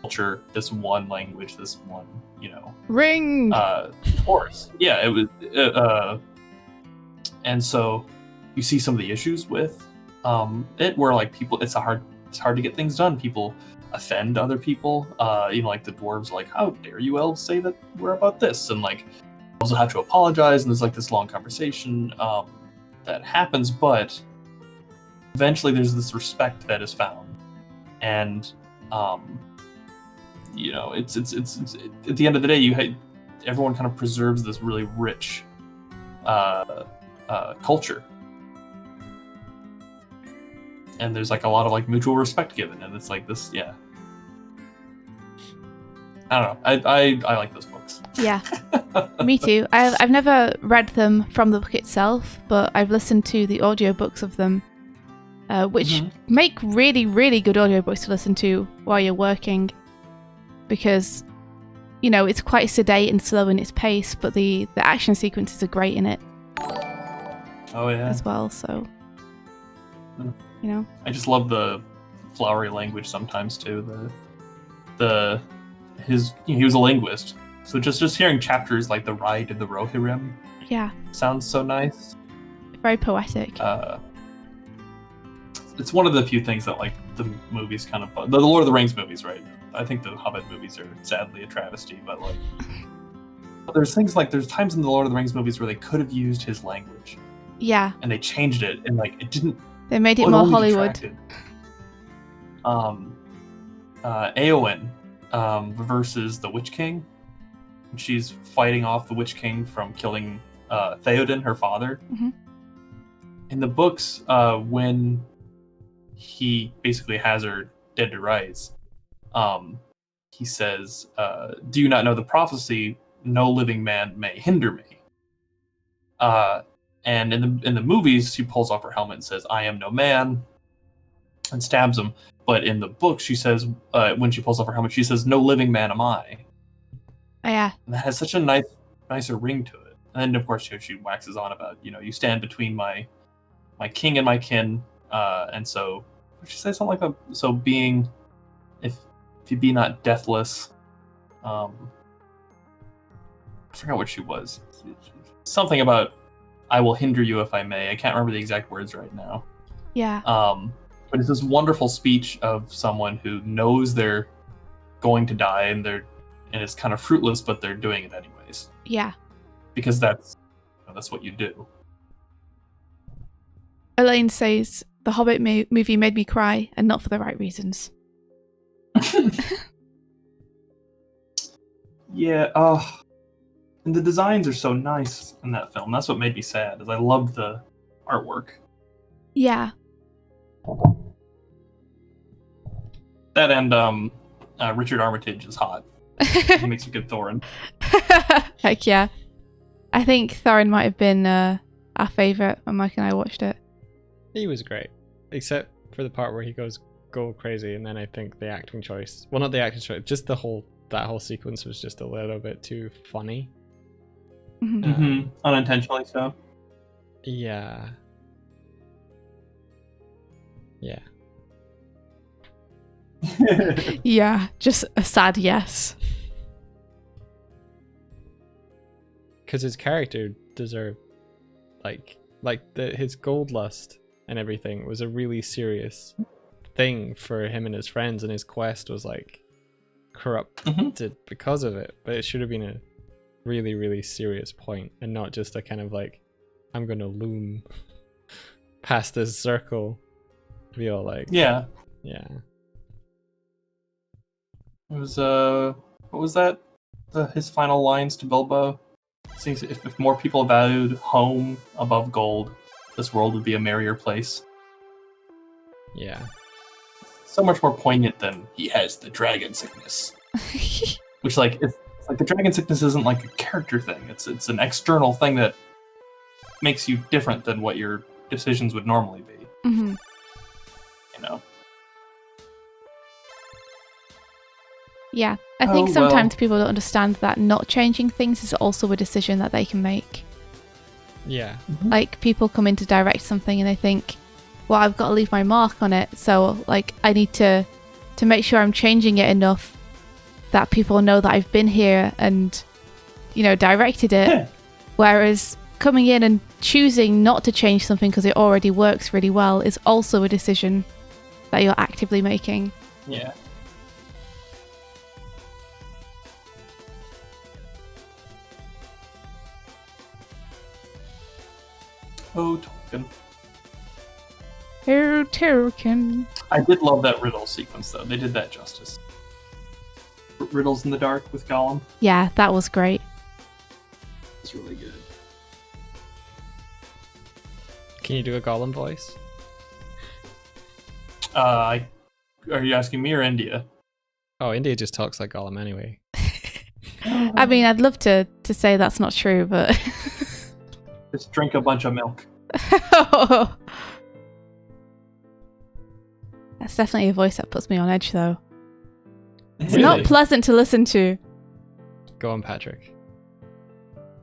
culture, this one language, this one, ring. Horse. Yeah, it was and so you see some of the issues with it where like people it's hard to get things done. People offend other people. Like the dwarves are like, how dare you elves say that we're about this? And like elves will have to apologize, and there's like this long conversation that happens, but eventually there's this respect that is found, and it's at the end of the day everyone kind of preserves this really rich culture, and there's like a lot of like mutual respect given, and it's like this. Yeah, I don't know, I like those books. Yeah, me too. I've never read them from the book itself, but I've listened to the audiobooks of them, which make really, really good audiobooks to listen to while you're working, because, it's quite sedate and slow in its pace, but the action sequences are great in it. Oh, yeah. As well, so, I just love the flowery language sometimes, too. He was a linguist, so just hearing chapters like the Ride of the Rohirrim sounds so nice. Very poetic. It's one of the few things that like the movies kind of the Lord of the Rings movies, right? I think the Hobbit movies are sadly a travesty, but like there's times in the Lord of the Rings movies where they could have used his language. Yeah. And they changed it, and like it didn't. They made it more Hollywood. Éowyn versus the Witch King. She's fighting off the Witch King from killing Theoden, her father. Mm-hmm. In the books, when he basically has her dead to rights, he says, "Do you not know the prophecy? No living man may hinder me." And in the movies, she pulls off her helmet and says, "I am no man," and stabs him. But in the book, she says, when she pulls off her helmet, she says, "No living man am I." Oh, yeah. And that has such a nicer ring to it. And then, of course, she waxes on about, you stand between my king and my kin. And so, she says something like that. So being, if you be not deathless, I forgot what she was. Something about, I will hinder you if I may. I can't remember the exact words right now. Yeah. But it's this wonderful speech of someone who knows they're going to die and it's kind of fruitless, but they're doing it anyways. Yeah. Because that's what you do. Elaine says, the Hobbit movie made me cry, and not for the right reasons. Yeah, and the designs are so nice in that film. That's what made me sad, is I loved the artwork. Yeah. That and Richard Armitage is hot. He makes a good Thorin. Heck yeah. I think Thorin might have been our favourite when Mike and I watched it. He was great, except for the part where he goes crazy, and then I think the acting choice, well, not the acting choice, just that whole sequence was just a little bit too funny. Unintentionally so. Yeah. Yeah, just a sad yes. Because his character deserved, his gold lust and everything was a really serious thing for him and his friends, and his quest was like corrupted because of it. But it should have been a really, really serious point, and not just a kind of like, I'm gonna loom past this circle. Feel like yeah. It was what was that? His final lines to Bilbo. Seems if more people valued home above gold, this world would be a merrier place. Yeah. So much more poignant than he has the dragon sickness. Which, like, it's like the dragon sickness isn't like a character thing. It's an external thing that makes you different than what your decisions would normally be. Mm-hmm. You know? Yeah, I think sometimes people don't understand that not changing things is also a decision that they can make. Yeah. Mm-hmm. Like, people come in to direct something and they think, well, I've got to leave my mark on it, so, like, I need to make sure I'm changing it enough that people know that I've been here and, you know, directed it. Yeah. Whereas coming in and choosing not to change something because it already works really well is also a decision that you're actively making. Yeah. Oh, Tolkien. Oh, Tolkien. I did love that riddle sequence, though. They did that justice. Riddles in the Dark with Gollum. Yeah, that was great. It's really good. Can you do a Gollum voice? Are you asking me or India? Oh, India just talks like Gollum anyway. I mean, I'd love to say that's not true, but... Just drink a bunch of milk. That's definitely a voice that puts me on edge, though. It's Really? not pleasant to listen to. Go on, Patrick.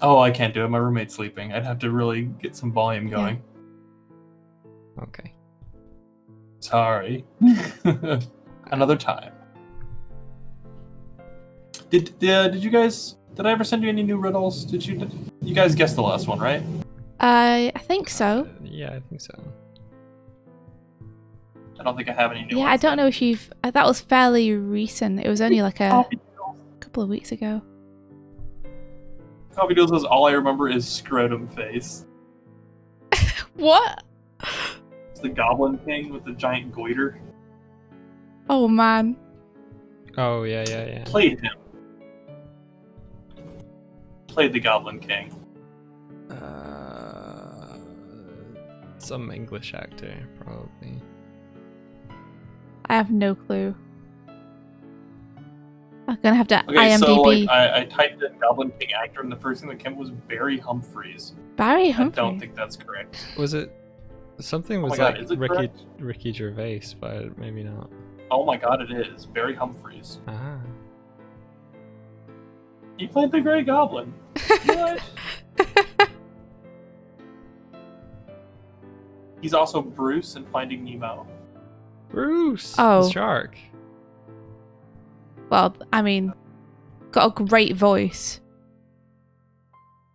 Oh, I can't do it. My roommate's sleeping. I'd have to really get some volume going. Okay. Sorry. Another time. Did you guys? Did I ever send you any new riddles? Did you guys guess the last one, right? I think so. Yeah, I think so. I don't think I have any new Yeah, ones. I don't know if you've... that was fairly recent. It was only like a couple of weeks ago. Coffee Doodle says, all I remember is scrotum face. What? It's the Goblin King with the giant goiter. Oh, man. Oh, yeah. Played him. Played the Goblin King. Some English actor, probably. I have no clue. I'm gonna have to Okay, IMDb. so like, I typed in Goblin King actor, and the first thing that came up was Barry Humphries. Barry I Humphries. don't think that's correct. Was it... Something was my God, like is it correct? Ricky Gervais, but maybe not. Oh my God, it is Barry Humphries. Ah. He played the Grey Goblin. What? He's also Bruce in Finding Nemo. Bruce! Oh. The shark. Well, I mean, got a great voice.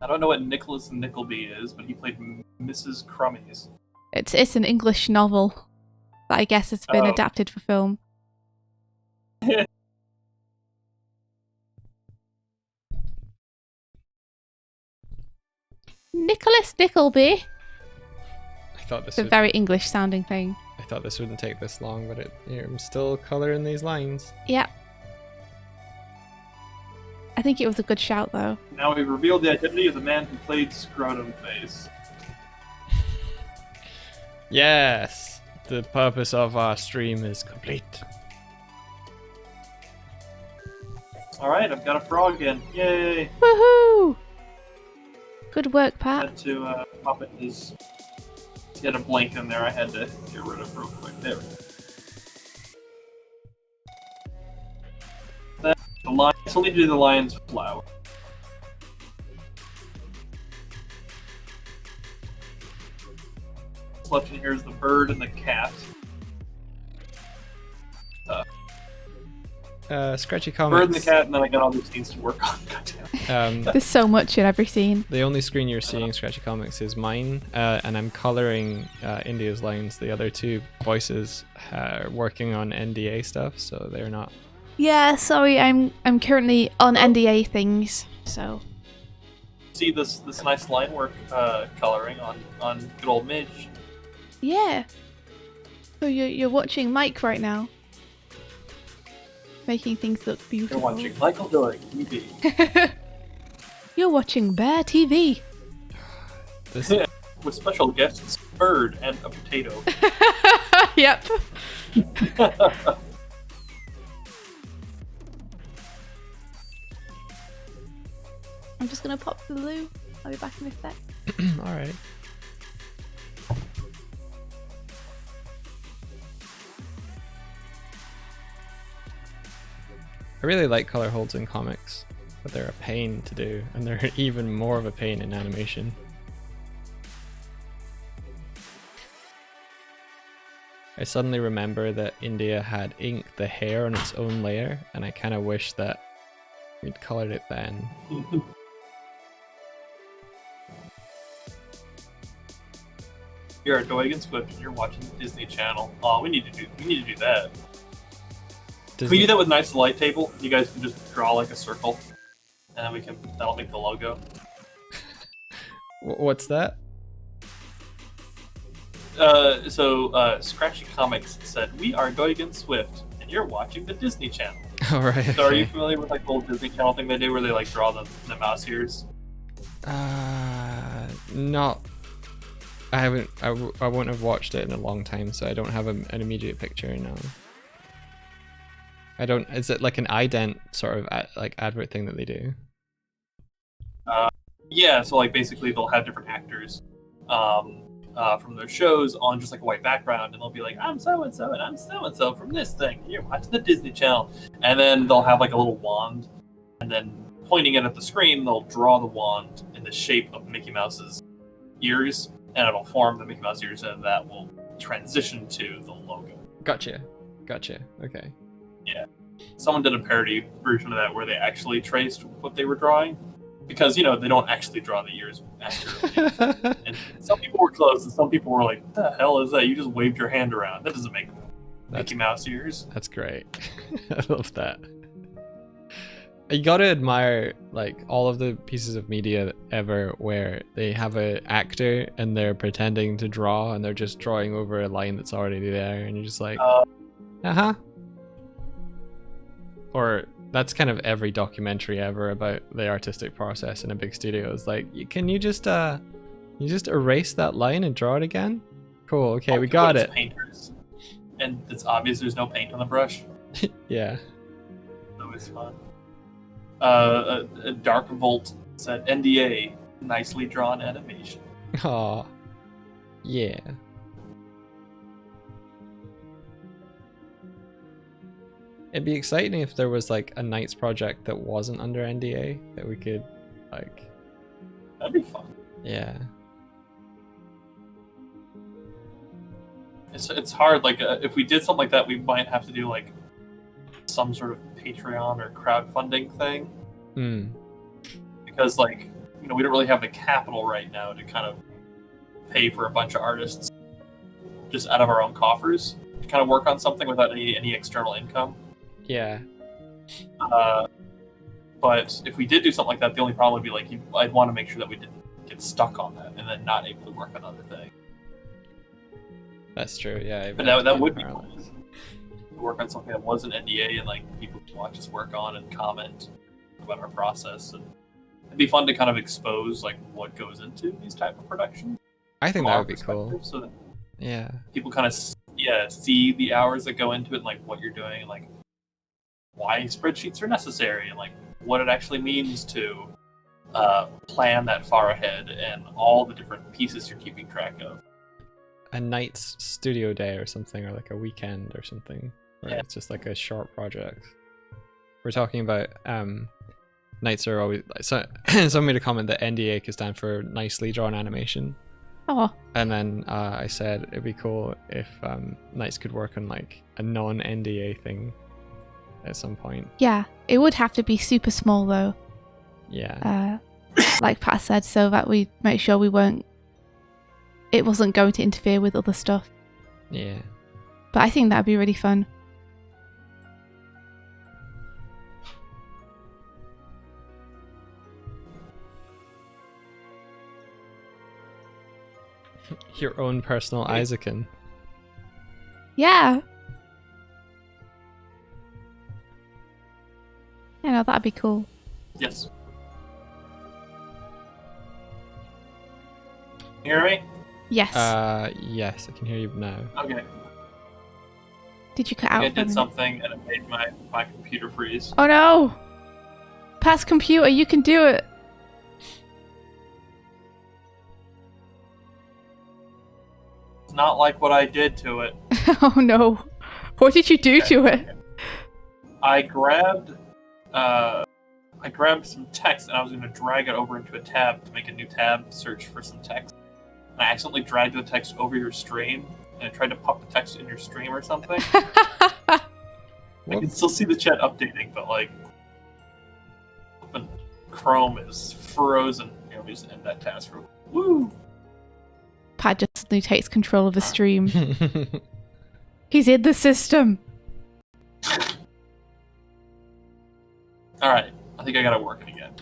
I don't know what Nicholas Nickleby is, but he played Mrs. Crummies. It's an English novel that I guess has been Oh. adapted for film. Nicholas Nickleby. I thought this It's a would, very English sounding thing. I thought this wouldn't take this long, but I'm still coloring these lines. Yeah. I think it was a good shout, though. Now we've revealed the identity of the man who played Scrotum Face. Yes! The purpose of our stream is complete. Alright, I've got a frog again. Yay! Woohoo! Good work, I Pat. had to pop it in his... He had a blank in there I had to get rid of real quick. There we go. Then the lion, so we need to do the lion's flower. What's left in here is the bird and the cat. Scratchy Comics. Bird and the cat, and then I got all these scenes to work on. Goddamn. There's so much in every scene. The only screen you're seeing, Scratchy Comics, is mine, and I'm coloring India's lines. The other two voices are working on NDA stuff, so they're not. Yeah, sorry, I'm currently on NDA things, so. See this nice line work coloring on good old Midge. Yeah. So you're watching Mike right now. Making things look beautiful. You're watching Michael Doig TV. You're watching Bear TV. This With special guests, bird and a potato. Yep. I'm just gonna pop to the loo. I'll be back in a sec. Alright. I really like color holds in comics, but they're a pain to do, and they're even more of a pain in animation. I suddenly remember that India had inked the hair on its own layer, and I kind of wish that we'd colored it then. You're a Doig and Swift and you're watching the Disney Channel. Oh, we need to do that. Can we do that with Knights of the Light Table? You guys can just draw like a circle, and then that'll make the logo. What's that? Scratchy Comics said, "We are Doig and Swift, and you're watching the Disney Channel." All right. So, are you familiar with like the old Disney Channel thing they do, where they like draw the mouse ears? Not. I haven't. I won't have watched it in a long time, so I don't have an immediate picture now. I don't. Is it like an ident sort of like advert thing that they do? Yeah. So like basically they'll have different actors, from their shows on just like a white background, and they'll be like, "I'm so and so, and I'm so and so from this thing. You're watching the Disney Channel," and then they'll have like a little wand, and then pointing it at the screen, they'll draw the wand in the shape of Mickey Mouse's ears, and it'll form the Mickey Mouse ears, and that will transition to the logo. Gotcha. Okay. Yeah. Someone did a parody version of that where they actually traced what they were drawing, because they don't actually draw the ears accurately. And some people were close, and some people were like, "What the hell is that? You just waved your hand around. That doesn't make Mickey Mouse ears." That's great. I love that. You gotta admire like all of the pieces of media ever where they have an actor and they're pretending to draw and they're just drawing over a line that's already there, and you're just like, Or that's kind of every documentary ever about the artistic process in a big studio. It's like, can you just erase that line and draw it again? Cool. Okay, we got it. Painters, and it's obvious there's no paint on the brush. Yeah. So it's fun. A Dark Volt said, "NDA, nicely drawn animation." Aw. Yeah. It'd be exciting if there was like a Knights project that wasn't under NDA that we could like. That'd be fun. Yeah. It's hard. Like if we did something like that, we might have to do like some sort of Patreon or crowdfunding thing. Because like we don't really have the capital right now to kind of pay for a bunch of artists just out of our own coffers to kind of work on something without any external income. Yeah. But if we did do something like that, the only problem would be like I'd want to make sure that we didn't get stuck on that and then not able to work on other things. That's true. Yeah. But that would be cool. To work on something that was an NDA and like people could watch us work on and comment about our process, and it'd be fun to kind of expose like what goes into these type of productions. I think that would be cool. So that yeah. People kind of see the hours that go into it and like what you're doing and like why spreadsheets are necessary and like what it actually means to plan that far ahead and all the different pieces you're keeping track of. A night's studio day or something, or like a weekend or something, where it's just like a short project. We're talking about nights are always so someone made a comment that NDA could stand for nicely drawn animation. Oh. And then I said it'd be cool if Nights could work on like a non-NDA thing at some point. Yeah, it would have to be super small though. Yeah. Like Pat said, so that we make sure it wasn't going to interfere with other stuff. Yeah. But I think that'd be really fun. Your own personal Isaacin. Yeah. Yeah, no, that'd be cool. Yes. You hear me? Yes. Yes, I can hear you now. Okay. Did you cut out? I did something and it made my computer freeze. Oh no! Past computer, you can do it. It's not like what I did to it. Oh no! What did you do to it? I grabbed some text and I was going to drag it over into a tab to make a new tab search for some text. And I accidentally dragged the text over your stream and I tried to pop the text in your stream or something. I can still see the chat updating, but like Chrome is frozen. Here, let me just end that task real quick. Woo! Pat just suddenly takes control of the stream. He's in the system. Alright, I think I got it working again.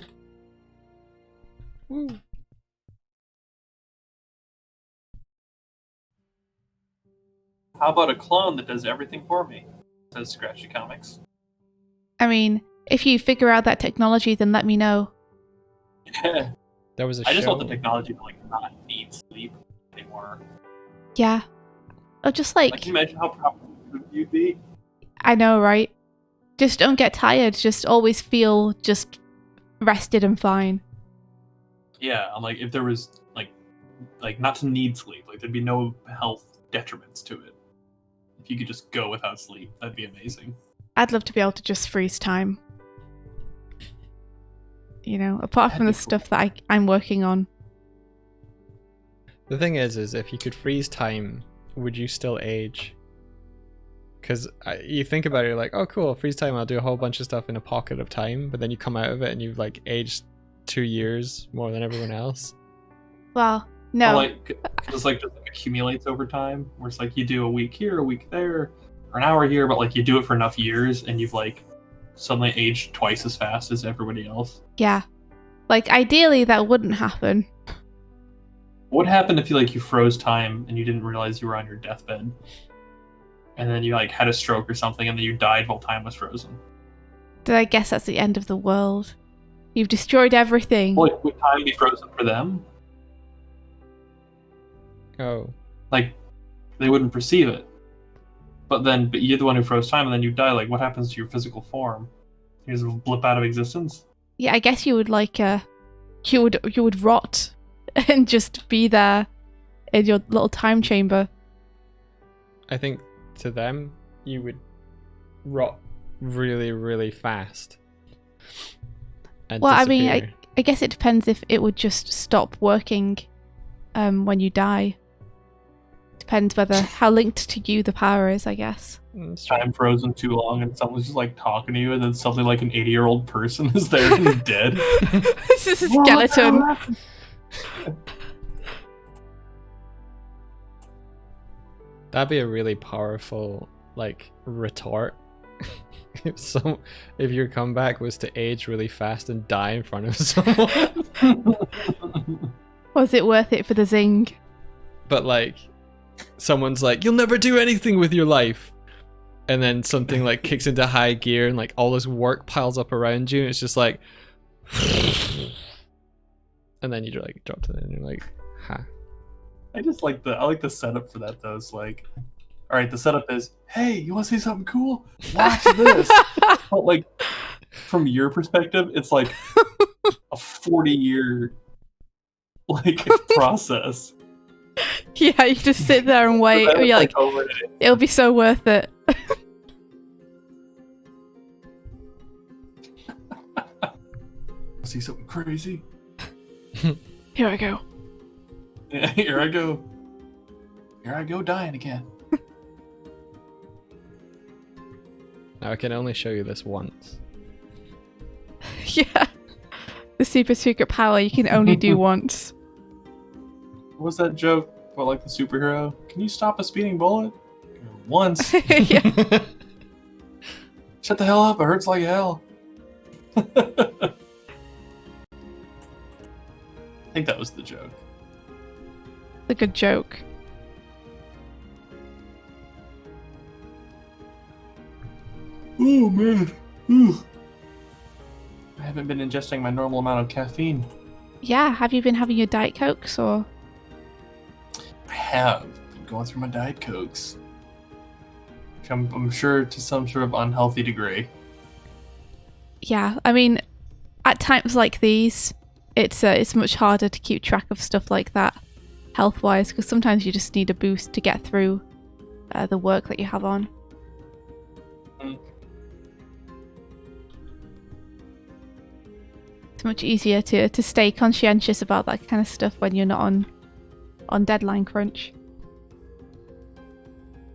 Woo. How about a clone that does everything for me? Says Scratchy Comics. I mean, if you figure out that technology, then let me know. Yeah. There was a I just show- want the technology to like not need sleep anymore. Yeah. Or just like... Can you imagine how proud you'd be? I know, right? Just don't get tired. Just always feel just rested and fine. Yeah, I'm like, if there was like not to need sleep, like there'd be no health detriments to it. If you could just go without sleep, that'd be amazing. I'd love to be able to just freeze time. You know, apart from the stuff that I'm working on. The thing is if you could freeze time, would you still age? Because you think about it, you're like, oh cool, freeze time, I'll do a whole bunch of stuff in a pocket of time, but then you come out of it and you've like aged 2 years more than everyone else. Well, no. Or, like, just accumulates over time, where it's like you do a week here, a week there, or an hour here, but like you do it for enough years and you've like suddenly aged twice as fast as everybody else. Yeah. Like, ideally that wouldn't happen. What happened if you froze time and you didn't realize you were on your deathbed? And then you like had a stroke or something and then you died while time was frozen? Then I guess that's the end of the world. You've destroyed everything. Well, would time be frozen for them? Oh. Like, they wouldn't perceive it. But you're the one who froze time and then you die. Like, what happens to your physical form? You just blip out of existence? Yeah, I guess you would you would rot and just be there in your little time chamber. I think to them, you would rot really, really fast. And well, I mean, disappear. I guess it depends if it would just stop working when you die. Depends how linked to you the power is, I guess. Time frozen too long and someone's just like talking to you and then suddenly like an 80-year-old person is there and dead. This is a skeleton. That'd be a really powerful like retort. if your comeback was to age really fast and die in front of someone. Was it worth it for the zing? But like someone's like, you'll never do anything with your life, and then something like kicks into high gear and like all this work piles up around you and it's just like and then you like drop to it and you're like, ha. I like the setup for that though. It's like, all right, the setup is, hey, you want to see something cool? Watch this. But like, from your perspective, it's like a 40-year like process. Yeah, you just sit there and wait. And you're like, it'll be so worth it. See something crazy? Here I go. Yeah, here I go. Here I go dying again. Now I can only show you this once. Yeah. The super secret power you can only do once. What was that joke about like the superhero? Can you stop a speeding bullet? Once. Yeah. Shut the hell up, it hurts like hell. I think that was the joke. It's a good joke. Oh man. Ooh. I haven't been ingesting my normal amount of caffeine. Yeah, have you been having your Diet Cokes or? I have been going through my Diet Cokes. I'm sure to some sort of unhealthy degree. Yeah, I mean, at times like these, it's much harder to keep track of stuff like that, health-wise, because sometimes you just need a boost to get through the work that you have on. It's much easier to stay conscientious about that kind of stuff when you're not on deadline crunch.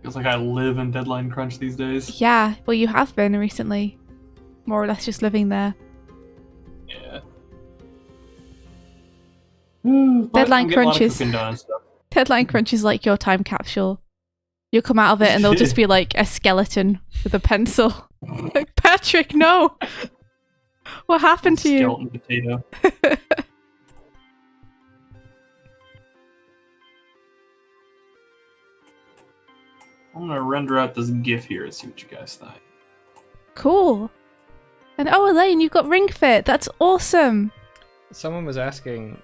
Feels like I live in deadline crunch these days. Yeah, well, you have been recently, more or less just living there. Yeah. Deadline crunch is like your time capsule. You'll come out of it and there'll just be like a skeleton with a pencil. Like, Patrick, no! What happened to you? Skeleton potato. I'm gonna render out this GIF here and see what you guys think. Cool. And oh, Elaine, you've got Ring Fit. That's awesome. Someone was asking,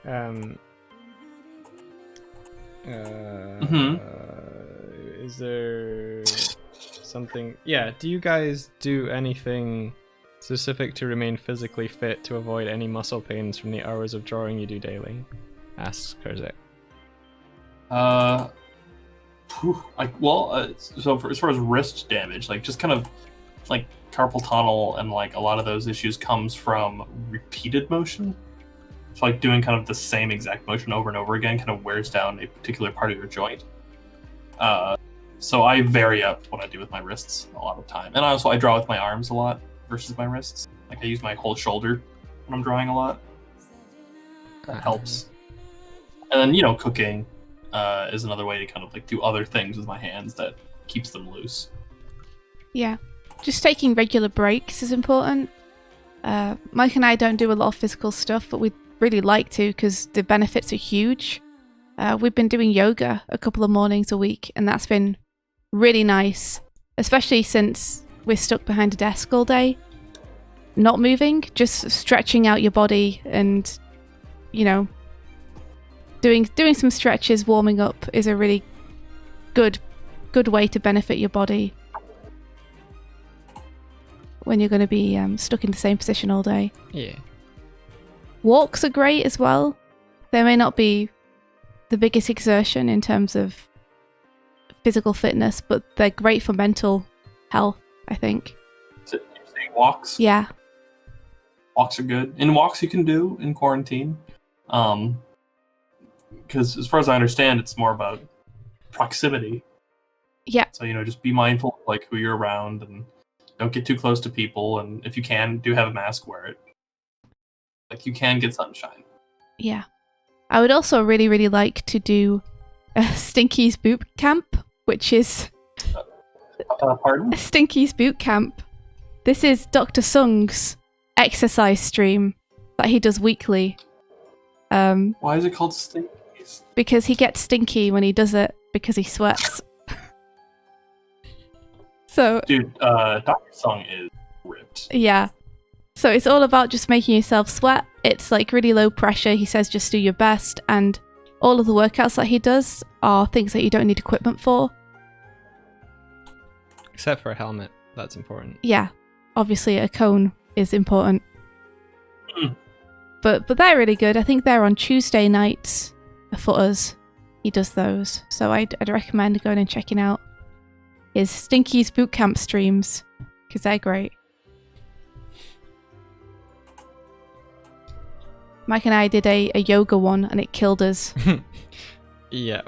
is there something? Yeah, do you guys do anything specific to remain physically fit to avoid any muscle pains from the hours of drawing you do daily? Asks Kurzek. So as far as wrist damage, like just kind of like carpal tunnel and like a lot of those issues comes from repeated motion. So like doing kind of the same exact motion over and over again kind of wears down a particular part of your joint. So I vary up what I do with my wrists a lot of the time. And also I draw with my arms a lot versus my wrists. Like I use my whole shoulder when I'm drawing a lot. That helps. And then, cooking is another way to kind of like do other things with my hands that keeps them loose. Yeah. Just taking regular breaks is important. Mike and I don't do a lot of physical stuff, but we'd really like to because the benefits are huge. We've been doing yoga a couple of mornings a week, and that's been really nice, especially since we're stuck behind a desk all day. Not moving, just stretching out your body and, doing some stretches, warming up is a really good way to benefit your body when you're going to be stuck in the same position all day. Yeah. Walks are great as well. They may not be the biggest exertion in terms of physical fitness, but they're great for mental health, I think. So you're saying walks? Yeah. Walks are good. And walks you can do in quarantine. Because as far as I understand, it's more about proximity. Yeah. So, just be mindful of like who you're around and don't get too close to people. And if you can, do have a mask, wear it. Like you can get sunshine. Yeah. I would also really, really like to do a Stinky's Boot Camp, which is... Pardon? A Stinky's Boot Camp. This is Dr. Sung's exercise stream that he does weekly. Why is it called Stinky's? Because he gets stinky when he does it, because he sweats. So... Dude, Dr. Sung is ripped. Yeah. So it's all about just making yourself sweat. It's like really low pressure. He says just do your best. And all of the workouts that he does are things that you don't need equipment for. Except for a helmet. That's important. Yeah. Obviously a cone is important. But they're really good. I think they're on Tuesday nights for us. He does those. So I'd recommend going and checking out his Stinky's Bootcamp streams. Because they're great. Mike and I did a yoga one and it killed us. Yeah,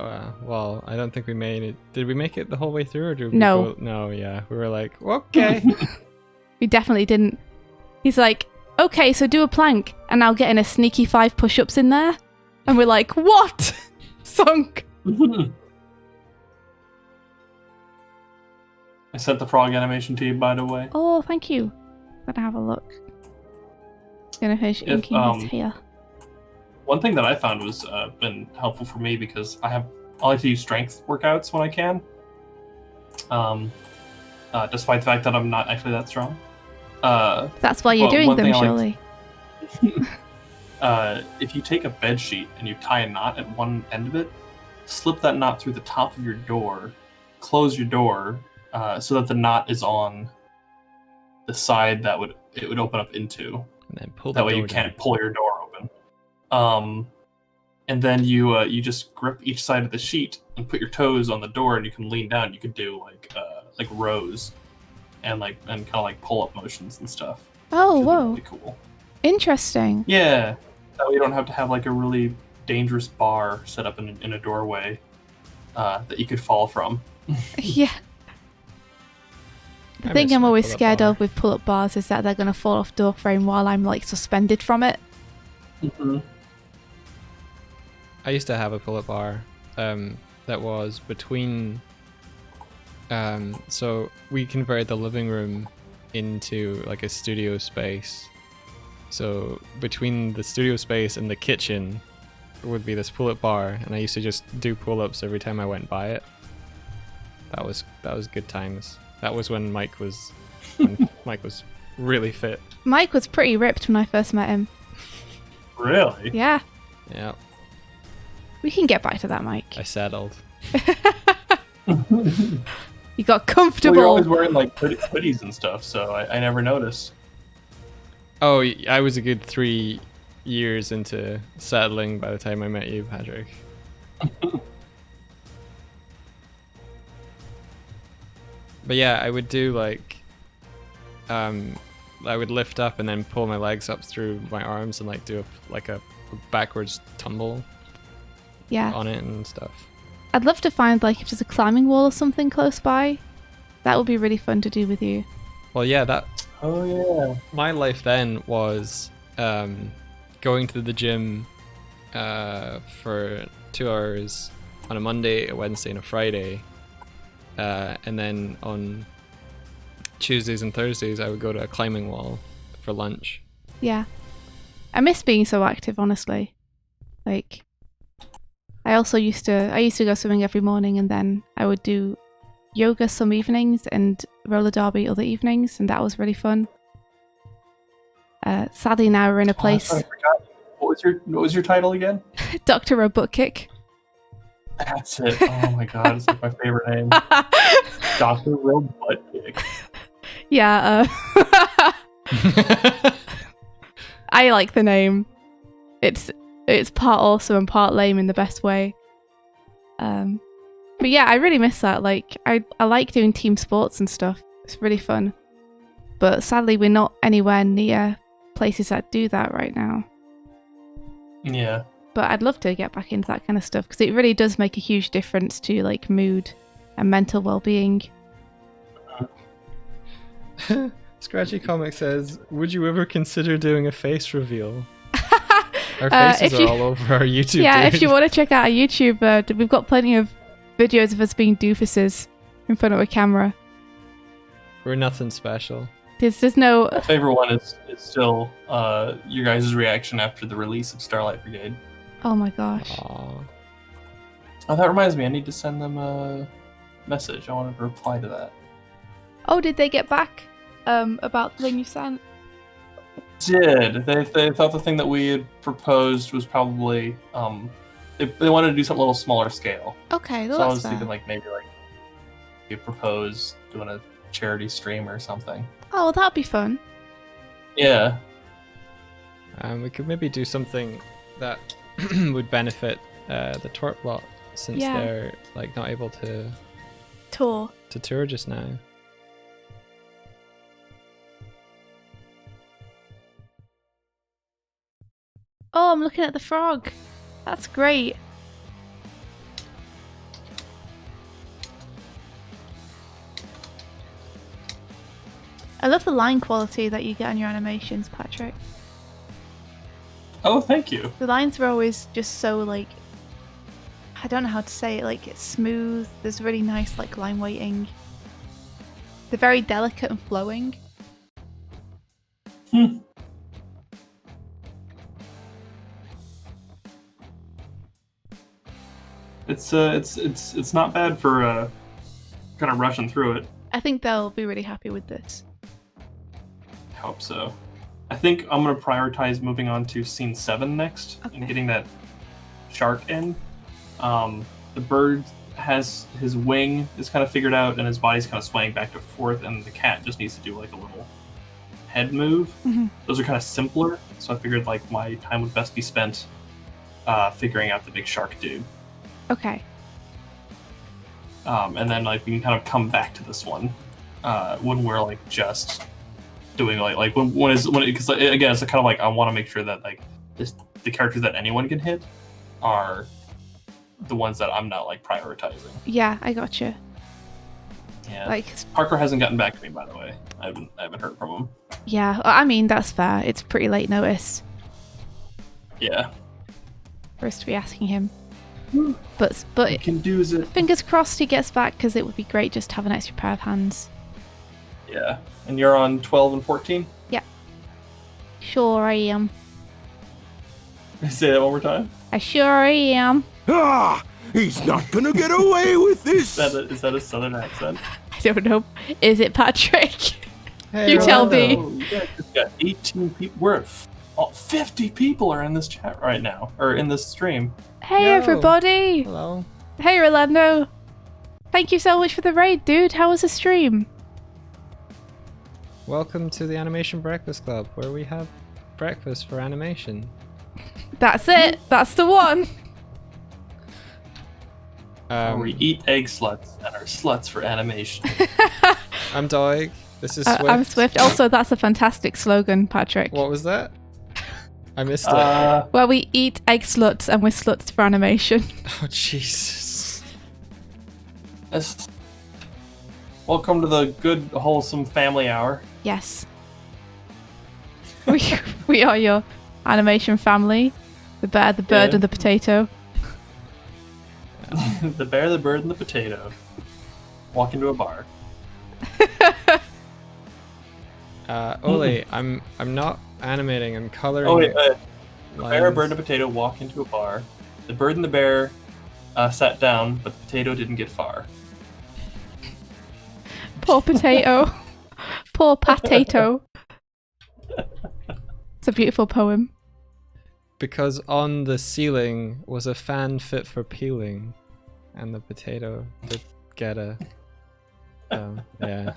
well, I don't think we made it. Did we make it the whole way through or did we No. No, yeah. We were like, okay. We definitely didn't. He's like, okay, so do a plank and I'll get in a sneaky 5 push-ups in there. And we're like, what? Sunk. I sent the frog animation to you, by the way. Oh, thank you. Gotta have a look. It's gonna finish inking this here. One thing that I found was been helpful for me because I like to use strength workouts when I can. Despite the fact that I'm not actually that strong. That's why you're doing them, surely. If you take a bed sheet and you tie a knot at one end of it, slip that knot through the top of your door, close your door, so that the knot is on the side that it would open up into. And then pull that way you can't pull your door open. And then you just grip each side of the sheet and put your toes on the door, and you can lean down. You could do like rows and kind of like pull up motions and stuff. Oh, whoa! Really cool. Interesting. Yeah, that way you don't have to have like a really dangerous bar set up in a doorway that you could fall from. Yeah. The thing I'm always scared of with pull-up bars is that they're going to fall off door frame while I'm like suspended from it. Mm-hmm. I used to have a pull-up bar that was between. So we converted the living room into like a studio space. So between the studio space and the kitchen would be this pull-up bar, and I used to just do pull-ups every time I went by it. That was good times. That was when Mike was really fit. Mike was pretty ripped when I first met him. Really? Yeah. Yeah. We can get back to that, Mike. I settled. You got comfortable. Well, you're always wearing like hoodies and stuff, so I never noticed. Oh, I was a good 3 years into settling by the time I met you, Patrick. But yeah, I would do like, I would lift up and then pull my legs up through my arms and like do a backwards tumble. Yeah. On it and stuff. I'd love to find like if there's a climbing wall or something close by. That would be really fun to do with you. Well, yeah, that. Oh yeah. My life then was going to the gym for 2 hours on a Monday, a Wednesday, and a Friday. And then on Tuesdays and Thursdays, I would go to a climbing wall for lunch. Yeah. I miss being so active, honestly. Like, I used to go swimming every morning, and then I would do yoga some evenings and roller derby other evenings, and that was really fun. Sadly, now we're in a place. I forgot. What was your title again? Dr. Robot Kick. That's it. Oh my god, it's like my favorite name. Dr. Robot Kick. Yeah. I like the name. It's part awesome and part lame in the best way. But yeah, I really miss that. Like, I like doing team sports and stuff. It's really fun. But sadly, we're not anywhere near places that do that right now. Yeah. But I'd love to get back into that kind of stuff because it really does make a huge difference to like mood and mental well-being. Scratchy Comic says, "Would you ever consider doing a face reveal?" Our faces are all over our YouTube. Yeah, dude. if you want to check out our YouTube, we've got plenty of videos of us being doofuses in front of a camera. We're nothing special. There's no. My favorite one is still your guys' reaction after the release of Starlight Brigade. Oh my gosh. Aww. Oh, that reminds me. I need to send them a message. I want to reply to that. Oh, did they get back about the thing you sent? Did they thought the thing that we had proposed was probably they wanted to do something a little smaller scale. Okay, so I was fair. thinking maybe you propose doing a charity stream or something. Oh, well, that'd be fun. Yeah. We could maybe do something that would benefit the Torp lot since they're like not able to tour just now. Oh, I'm looking at the frog. That's great. I love the line quality that you get on your animations, Patrick. Oh, thank you. The lines are always just so like, I don't know how to say it, like it's smooth. There's really nice like line weighting. They're very delicate and flowing. It's not bad for kind of rushing through it. I think they'll be really happy with this. I hope so. I think I'm gonna prioritize moving on to scene 7 next and getting that shark in. The bird has his wing is kind of figured out, and his body's kind of swaying back and forth, and the cat just needs to do like a little head move. Mm-hmm. Those are kind of simpler, so I figured like my time would best be spent figuring out the big shark dude. Okay. And then like we can kind of come back to this one when we're like just doing like when because again it's kind of like I want to make sure that like the characters that anyone can hit are the ones that I'm not like prioritizing. Yeah, I gotcha. Yeah. Like Parker hasn't gotten back to me, by the way. I haven't heard from him. yeah, I mean that's fair. It's pretty late notice Yeah. for us to be asking him. But You can do it. fingers crossed he gets back, because it would be great just to have an extra pair of hands. Yeah. And you're on 12 and 14? Sure I am. Say that one more time. I sure am. Ah! He's not gonna get away with this! Is that a southern accent? I don't know. Is it Patrick? Hey, You tell me. Oh, yeah, we've got 18 people. We're at 50 people are in this chat right now, or in this stream. Hey Yo. everybody! Hello. Hey Rolando! Thank you so much for the raid, dude. How was the stream? Welcome to the Animation Breakfast Club, where we have breakfast for animation. That's it. That's the one. We eat egg sluts and are sluts for animation. I'm Doig. This is Swift. I'm Swift. Also, that's a fantastic slogan, Patrick. What was that? I missed it. Well, we eat egg sluts and we're sluts for animation. Oh, Jesus. Welcome to the good, wholesome family hour. Yes. We are your animation family. The bear, the bird, Yeah. and the potato. The bear, the bird, and the potato walk into a bar. Ole, I'm not animating. I'm coloring. Oh wait, the bear, lines. bird, and the potato walk into a bar. The bird and the bear sat down, but the potato didn't get far. Poor potato. Poor potato. It's a beautiful poem. Because on the ceiling was a fan fit for peeling, and the potato did get a. Yeah.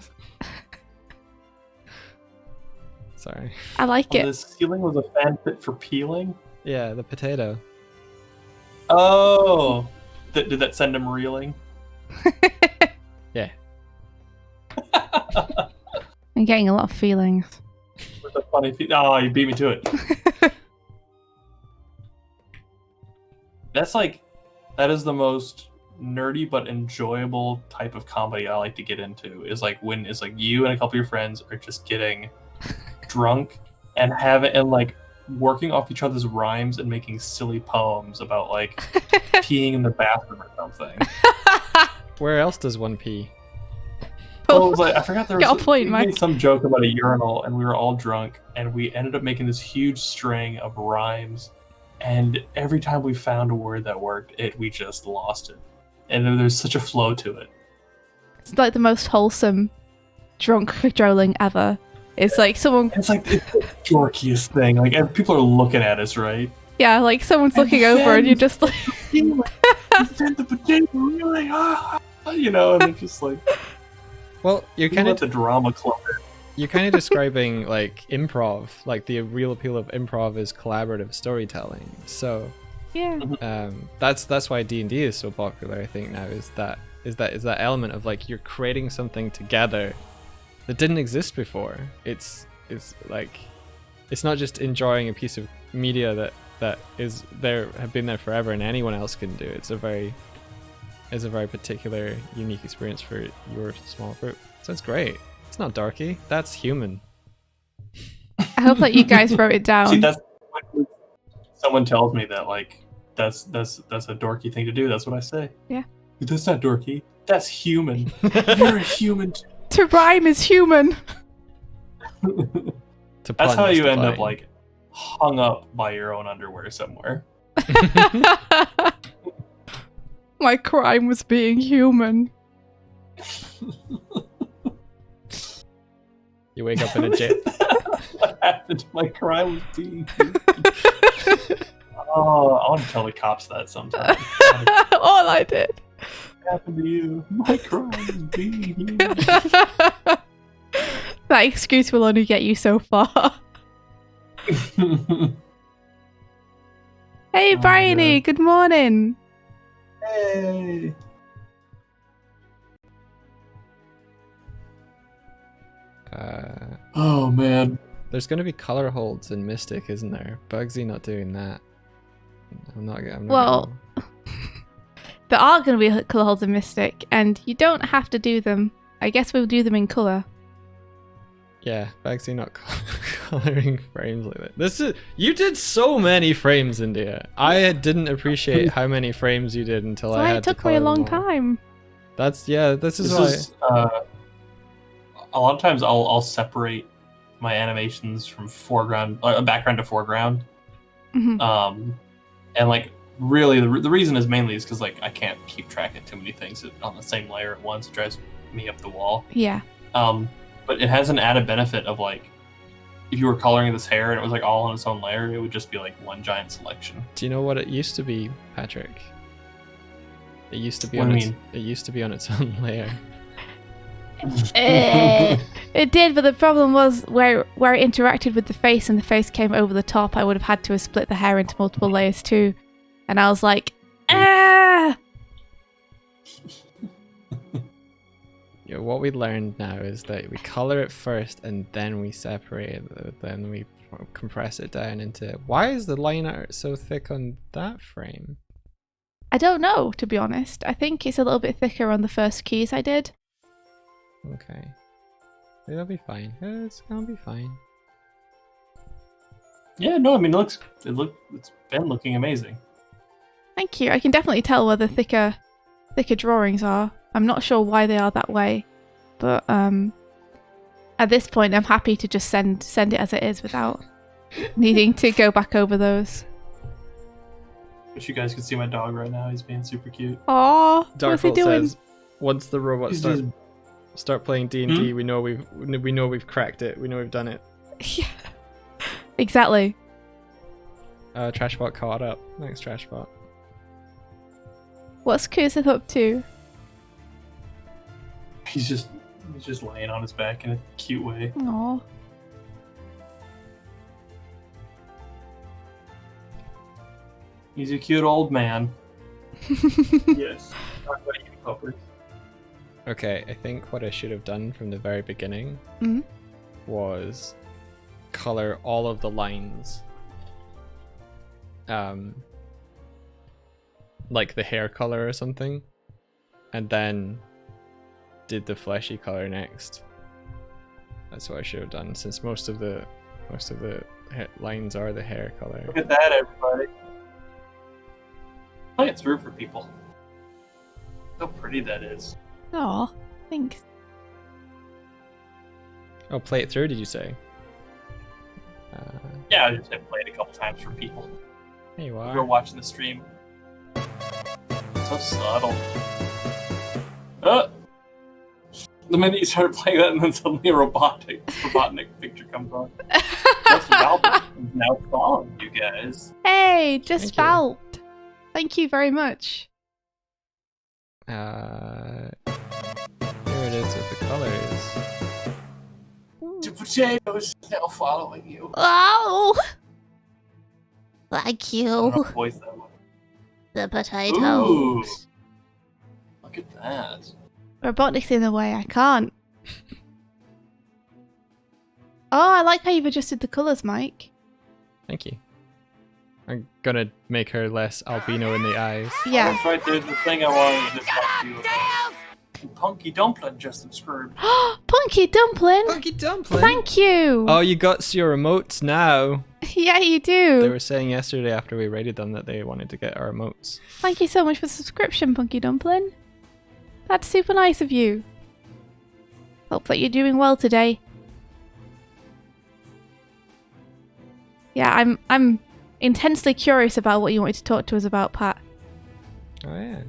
Sorry. I like On it. the ceiling was a fan fit for peeling. Yeah, the potato. Oh, did that send him reeling? Yeah. I'm getting a lot of feelings. With a funny oh, you beat me to it. That is the most nerdy but enjoyable type of comedy I like to get into. Is like when it's like you and a couple of your friends are just getting drunk and like working off each other's rhymes and making silly poems about like peeing in the bathroom or something. Where else does one pee? Well, it was like I forgot there was Got a point, we Mike. made some joke about a urinal and we were all drunk and we ended up making this huge string of rhymes. And every time we found a word that worked, we just lost it. And then there's such a flow to it. It's like the most wholesome drunk cajoling ever. It's like someone, It's like the dorkiest thing. Like and people are looking at us, right? yeah, like someone's looking over and you're just like, Send the potato, and you're like, you know, and it's just like Well, you're kind let of the drama club in. you're kind of describing like improv. Like the real appeal of improv is collaborative storytelling. So yeah, that's why D&D is so popular. I think now is that element of like you're creating something together that didn't exist before. It's like it's not just enjoying a piece of media that is there, have been there forever, and anyone else can do. It's a very particular, unique experience for your small group. So it's great. It's not darky. That's human. I hope that you guys wrote it down. See, that's when someone tells me that like that's a dorky thing to do. That's what I say. Yeah. That's not dorky. That's human. You're a human. To rhyme is human. That's how you end up like hung up by your own underwear somewhere. My crime was being human. You wake up in a jail. What happened? My crime was being human. Oh, I want to tell the cops that sometime. All I did. happened to you? My crime is being you. That excuse will only get you so far. Hey, Bryony, good morning. Hey. Oh man. There's going to be color holds in Mystic, isn't there? Bugsy not doing that. I'm not Well, there are going to be colour holds in Mystic, and you don't have to do them. I guess we'll do them in colour. Yeah, Bugsy not coloring frames like that. You did so many frames, India. I didn't appreciate how many frames you did until I had to color It took me a long them all. time. This is why. A lot of times I'll separate my animations from background to foreground. Mm-hmm. And like really the reason is mainly because like I can't keep track of too many things on the same layer at once. It drives me up the wall. Yeah. But it has an added benefit of like if you were coloring this hair and it was like all on its own layer, it would just be like one giant selection. Do you know what it used to be, Patrick? It used to be It used to be on its own layer. It did, but the problem was where it interacted with the face and the face came over the top, I would have had to have split the hair into multiple layers too. And I was like, ah! Yeah, what we learned now is that we color it first and then we separate it, then we compress it down into... Why is the line art so thick on that frame? I don't know, to be honest. I think it's a little bit thicker on the first keys I did. Okay. It'll be fine. It's gonna be fine. Yeah, no, I mean it's been looking amazing. Thank you. I can definitely tell where the thicker drawings are. I'm not sure why they are that way, but at this point I'm happy to just send it as it is without needing to go back over those. Wish you guys could see my dog right now. He's being super cute. Aww, what's he doing? Says, once the robots start playing D&D, we know we've cracked it. We know we've done it. Yeah, exactly. Trashbot caught up. Thanks, Trashbot. What's Kuzith up to? He's just laying on his back in a cute way. Aww. He's a cute old man. Yes. Talk about you, puppers. Okay, I think what I should have done from the very beginning was color all of the lines like the hair color or something, and then did the fleshy color next. That's what I should have done, since most of the lines are the hair color. Look at that, everybody. Play it through for people. How pretty that is. Aw, thanks. Oh, play it through, did you say? Yeah, I just said play it a couple times for people. There you Who are. are watching the stream. So subtle. The minute you start playing that, and then suddenly a Robotnik picture comes on. That's Valbert is now following you guys. Hey, just Thank you. Valp. Thank you very much. Here it is with the colors. The potatoes is now following you. Oh! Thank I don't you. know how to voice that one. The potatoes. Ooh. Look at that. Robotnik's in the way, I can't. Oh, I like how you've adjusted the colours, Mike. Thank you. I'm gonna make her less albino in the eyes. Yeah. That's right, there's the thing I wanted to talk to you about. Punky Dumpling just subscribed. Punky Dumpling! Punky Dumpling! Thank you! Oh, you got your emotes now. Yeah, you They do. were saying yesterday after we raided them that they wanted to get our emotes. Thank you so much for the subscription, Punky Dumpling. That's super nice of you. Hope that you're doing well today. Yeah, I'm intensely curious about what you wanted to talk to us about, Pat. Oh yeah.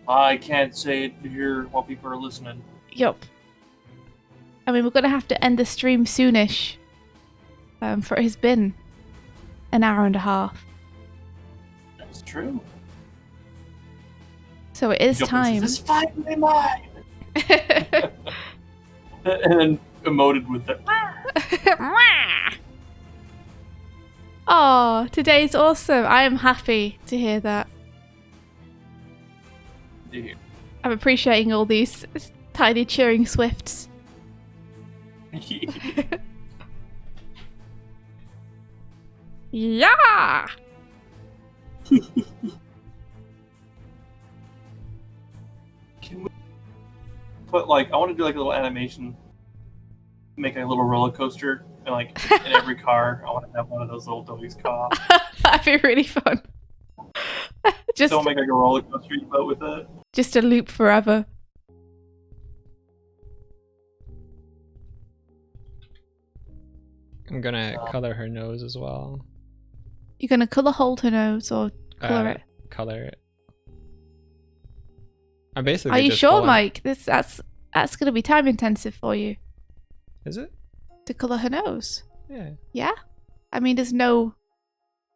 I can't say it here while people are listening. Yup. I mean, we're going to have to end the stream soonish. For it has been an hour and a half. That's true. true. So it is Jump and time. says, "It's finally mine!" And then emoted with the... Oh, today's awesome. I am happy to hear that. Dude. I'm appreciating all these tiny cheering swifts. Yeah! Can we put, like, I want to do, like, a little animation, make a little roller coaster, and, like, in every car, I want to have one of those little Doig's cars. That'd be really fun. Just, So we'll make, like, a roller coaster boat with it. just a loop forever. I'm gonna color her nose as well. You're gonna hold her nose or colour it? Color it. I'm basically. Are you just sure, following- Mike? That's gonna be time intensive for you Is it? to colour her nose. Yeah. Yeah? I mean, there's no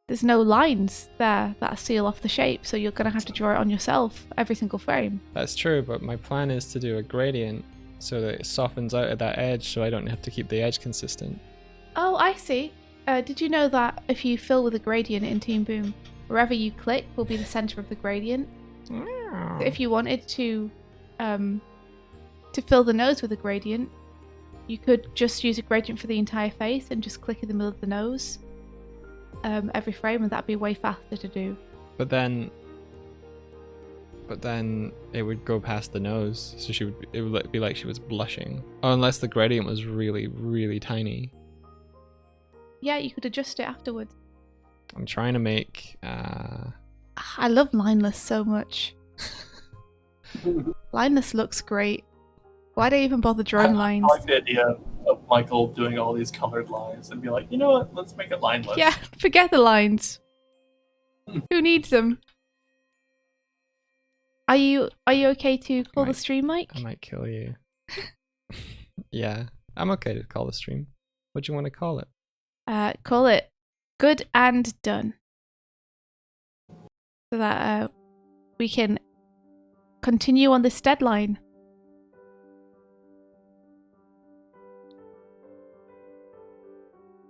lines there that seal off the shape, so you're gonna have to draw it on yourself, every single frame. That's true, but my plan is to do a gradient so that it softens out at that edge so I don't have to keep the edge consistent. Oh, I see. Did you know that if you fill with a gradient in Team Boom, wherever you click will be the center of the gradient? So if you wanted to fill the nose with a gradient, you could just use a gradient for the entire face and just click in the middle of the nose every frame, and that'd be way faster to do. But then it would go past the nose, so it would be like she was blushing. Oh, unless the gradient was really, really tiny. Yeah, you could adjust it afterwards. I'm trying to make. I love Lineless so much. Lineless looks great. Why do I even bother drawing lines? I like the idea of Michael doing all these colored lines and be like, you know what? Let's make it lineless. Yeah, forget the lines. Who needs them? Are you okay to call the stream, Mike? I might kill you. Yeah, I'm okay to call the stream. What do you want to call it? Call it Good and Done. So that we can continue on this deadline.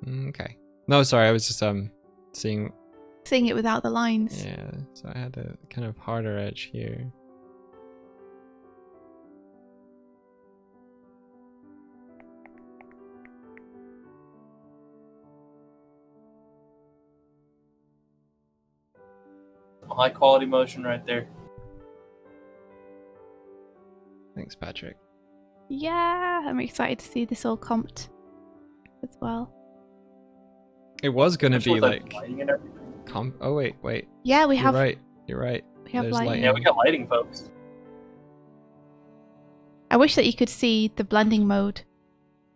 Okay. No, sorry, I was just seeing it without the lines. Yeah, so I had a kind of harder edge here. High quality motion right there. Thanks, Patrick. Yeah, I'm excited to see this all comped as well. It was gonna be like lighting and everything. Oh wait. Yeah, we You're have. right. You're right. We have There's lighting. Yeah, we got lighting, folks. I wish that you could see the blending mode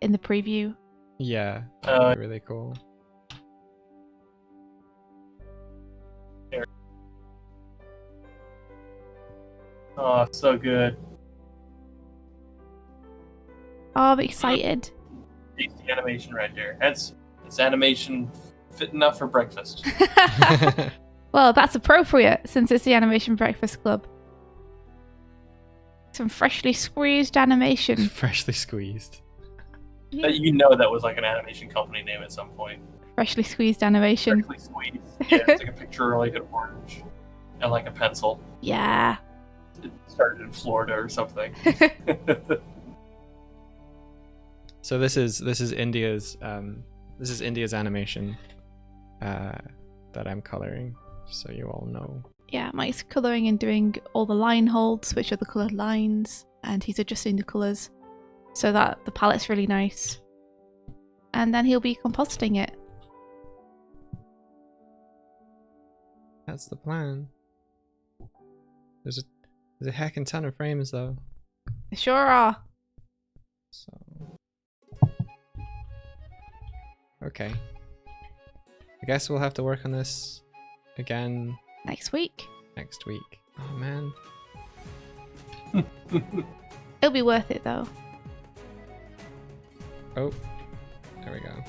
in the preview. Yeah, really cool. Oh, so good. Oh, I'm excited. Tasty animation right there. It's animation fit enough for breakfast. Well, that's appropriate since it's the Animation Breakfast Club. Some freshly squeezed animation. Freshly squeezed. Yeah. You know that was like an animation company name at some point. Freshly squeezed animation. Freshly squeezed. Yeah, it's like a picture of like an orange and like a pencil. Yeah. It started in Florida or something. So this is India's animation that I'm coloring, so you all know. Yeah, Mike's colouring and doing all the line holds, which are the coloured lines, and he's adjusting the colours so that the palette's really nice. And then he'll be compositing it. That's the plan. There's a heckin' ton of frames though. They sure are. So okay. I guess we'll have to work on this again Next week. next week. Oh man. It'll be worth it though. Oh, there we go.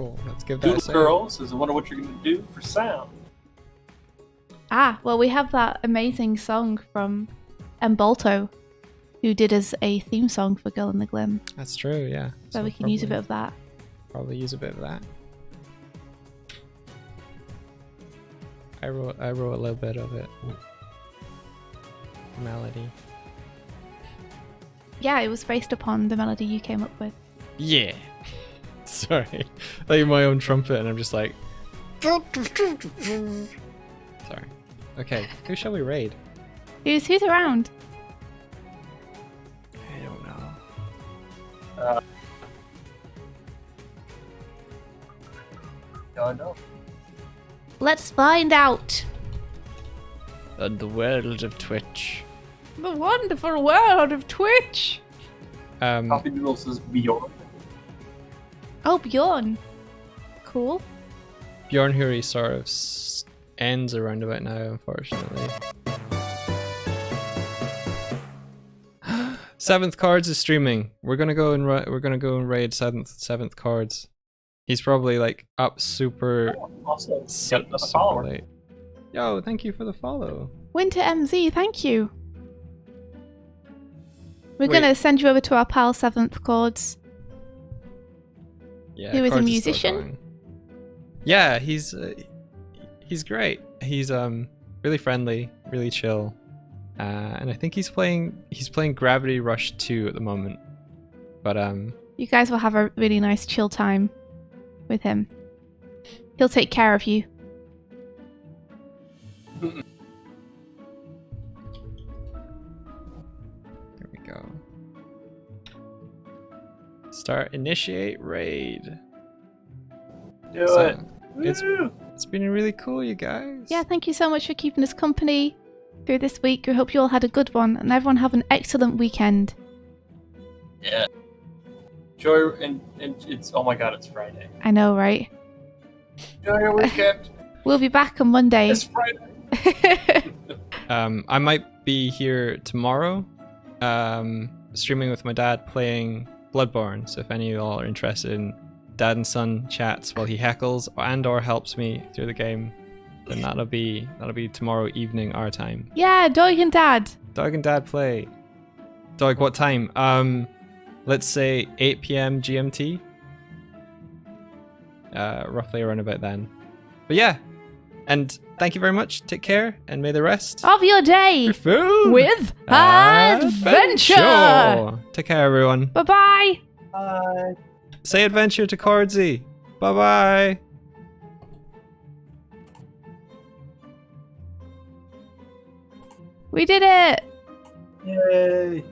Cool. Let's give that a Google say. Girl says, I wonder what you're going to do for sound. Ah, well, we have that amazing song from Balto, who did us a theme song for Girl in the Glim. That's true, yeah. So we can use a bit of that. Probably use a bit of that. I wrote a little bit of it. Melody. Yeah, it was based upon the melody you came up with. Yeah. Sorry. Like my own trumpet and I'm just like... Sorry. Okay, who shall we raid? Who's around? I don't know. I know. Let's find out. On the world of Twitch. The wonderful world of Twitch. Coffee Noodle says Bjorn. Oh, Bjorn. Cool. Bjorn Huri sort of ends around about now, unfortunately. Seventh Cards is streaming. We're gonna go and raid seventh Cards. He's probably like up super super late. Yo, thank you for the follow. Winter MZ, thank you. We're gonna send you over to our pal Seventh Chords. Yeah, who is a Cards musician. Yeah, he's great. He's really friendly, really chill, and I think he's playing Gravity Rush 2 at the moment. But you guys will have a really nice chill time with him. He'll take care of you. There we go. Initiate raid. Do it. It's been really cool, you guys. Yeah, thank you so much for keeping us company through this week. We hope you all had a good one and everyone have an excellent weekend. Yeah. Enjoy, and it's, oh my god, it's Friday. I know, right? Enjoy your weekend. We'll be back on Monday. It's Friday. I might be here tomorrow, streaming with my dad playing Bloodborne. So if any of y'all are interested in dad and son chats while he heckles and or helps me through the game, then that'll be tomorrow evening our time. Yeah, Doig and Dad. Doig and Dad play. Doig, what time? Let's say 8 p.m. GMT. Roughly around about then. But yeah, and thank you very much. Take care, and may the rest of your day be filled with adventure. Take care, everyone. Bye-bye. Bye. Say adventure to Cordsy. Bye-bye. We did it. Yay.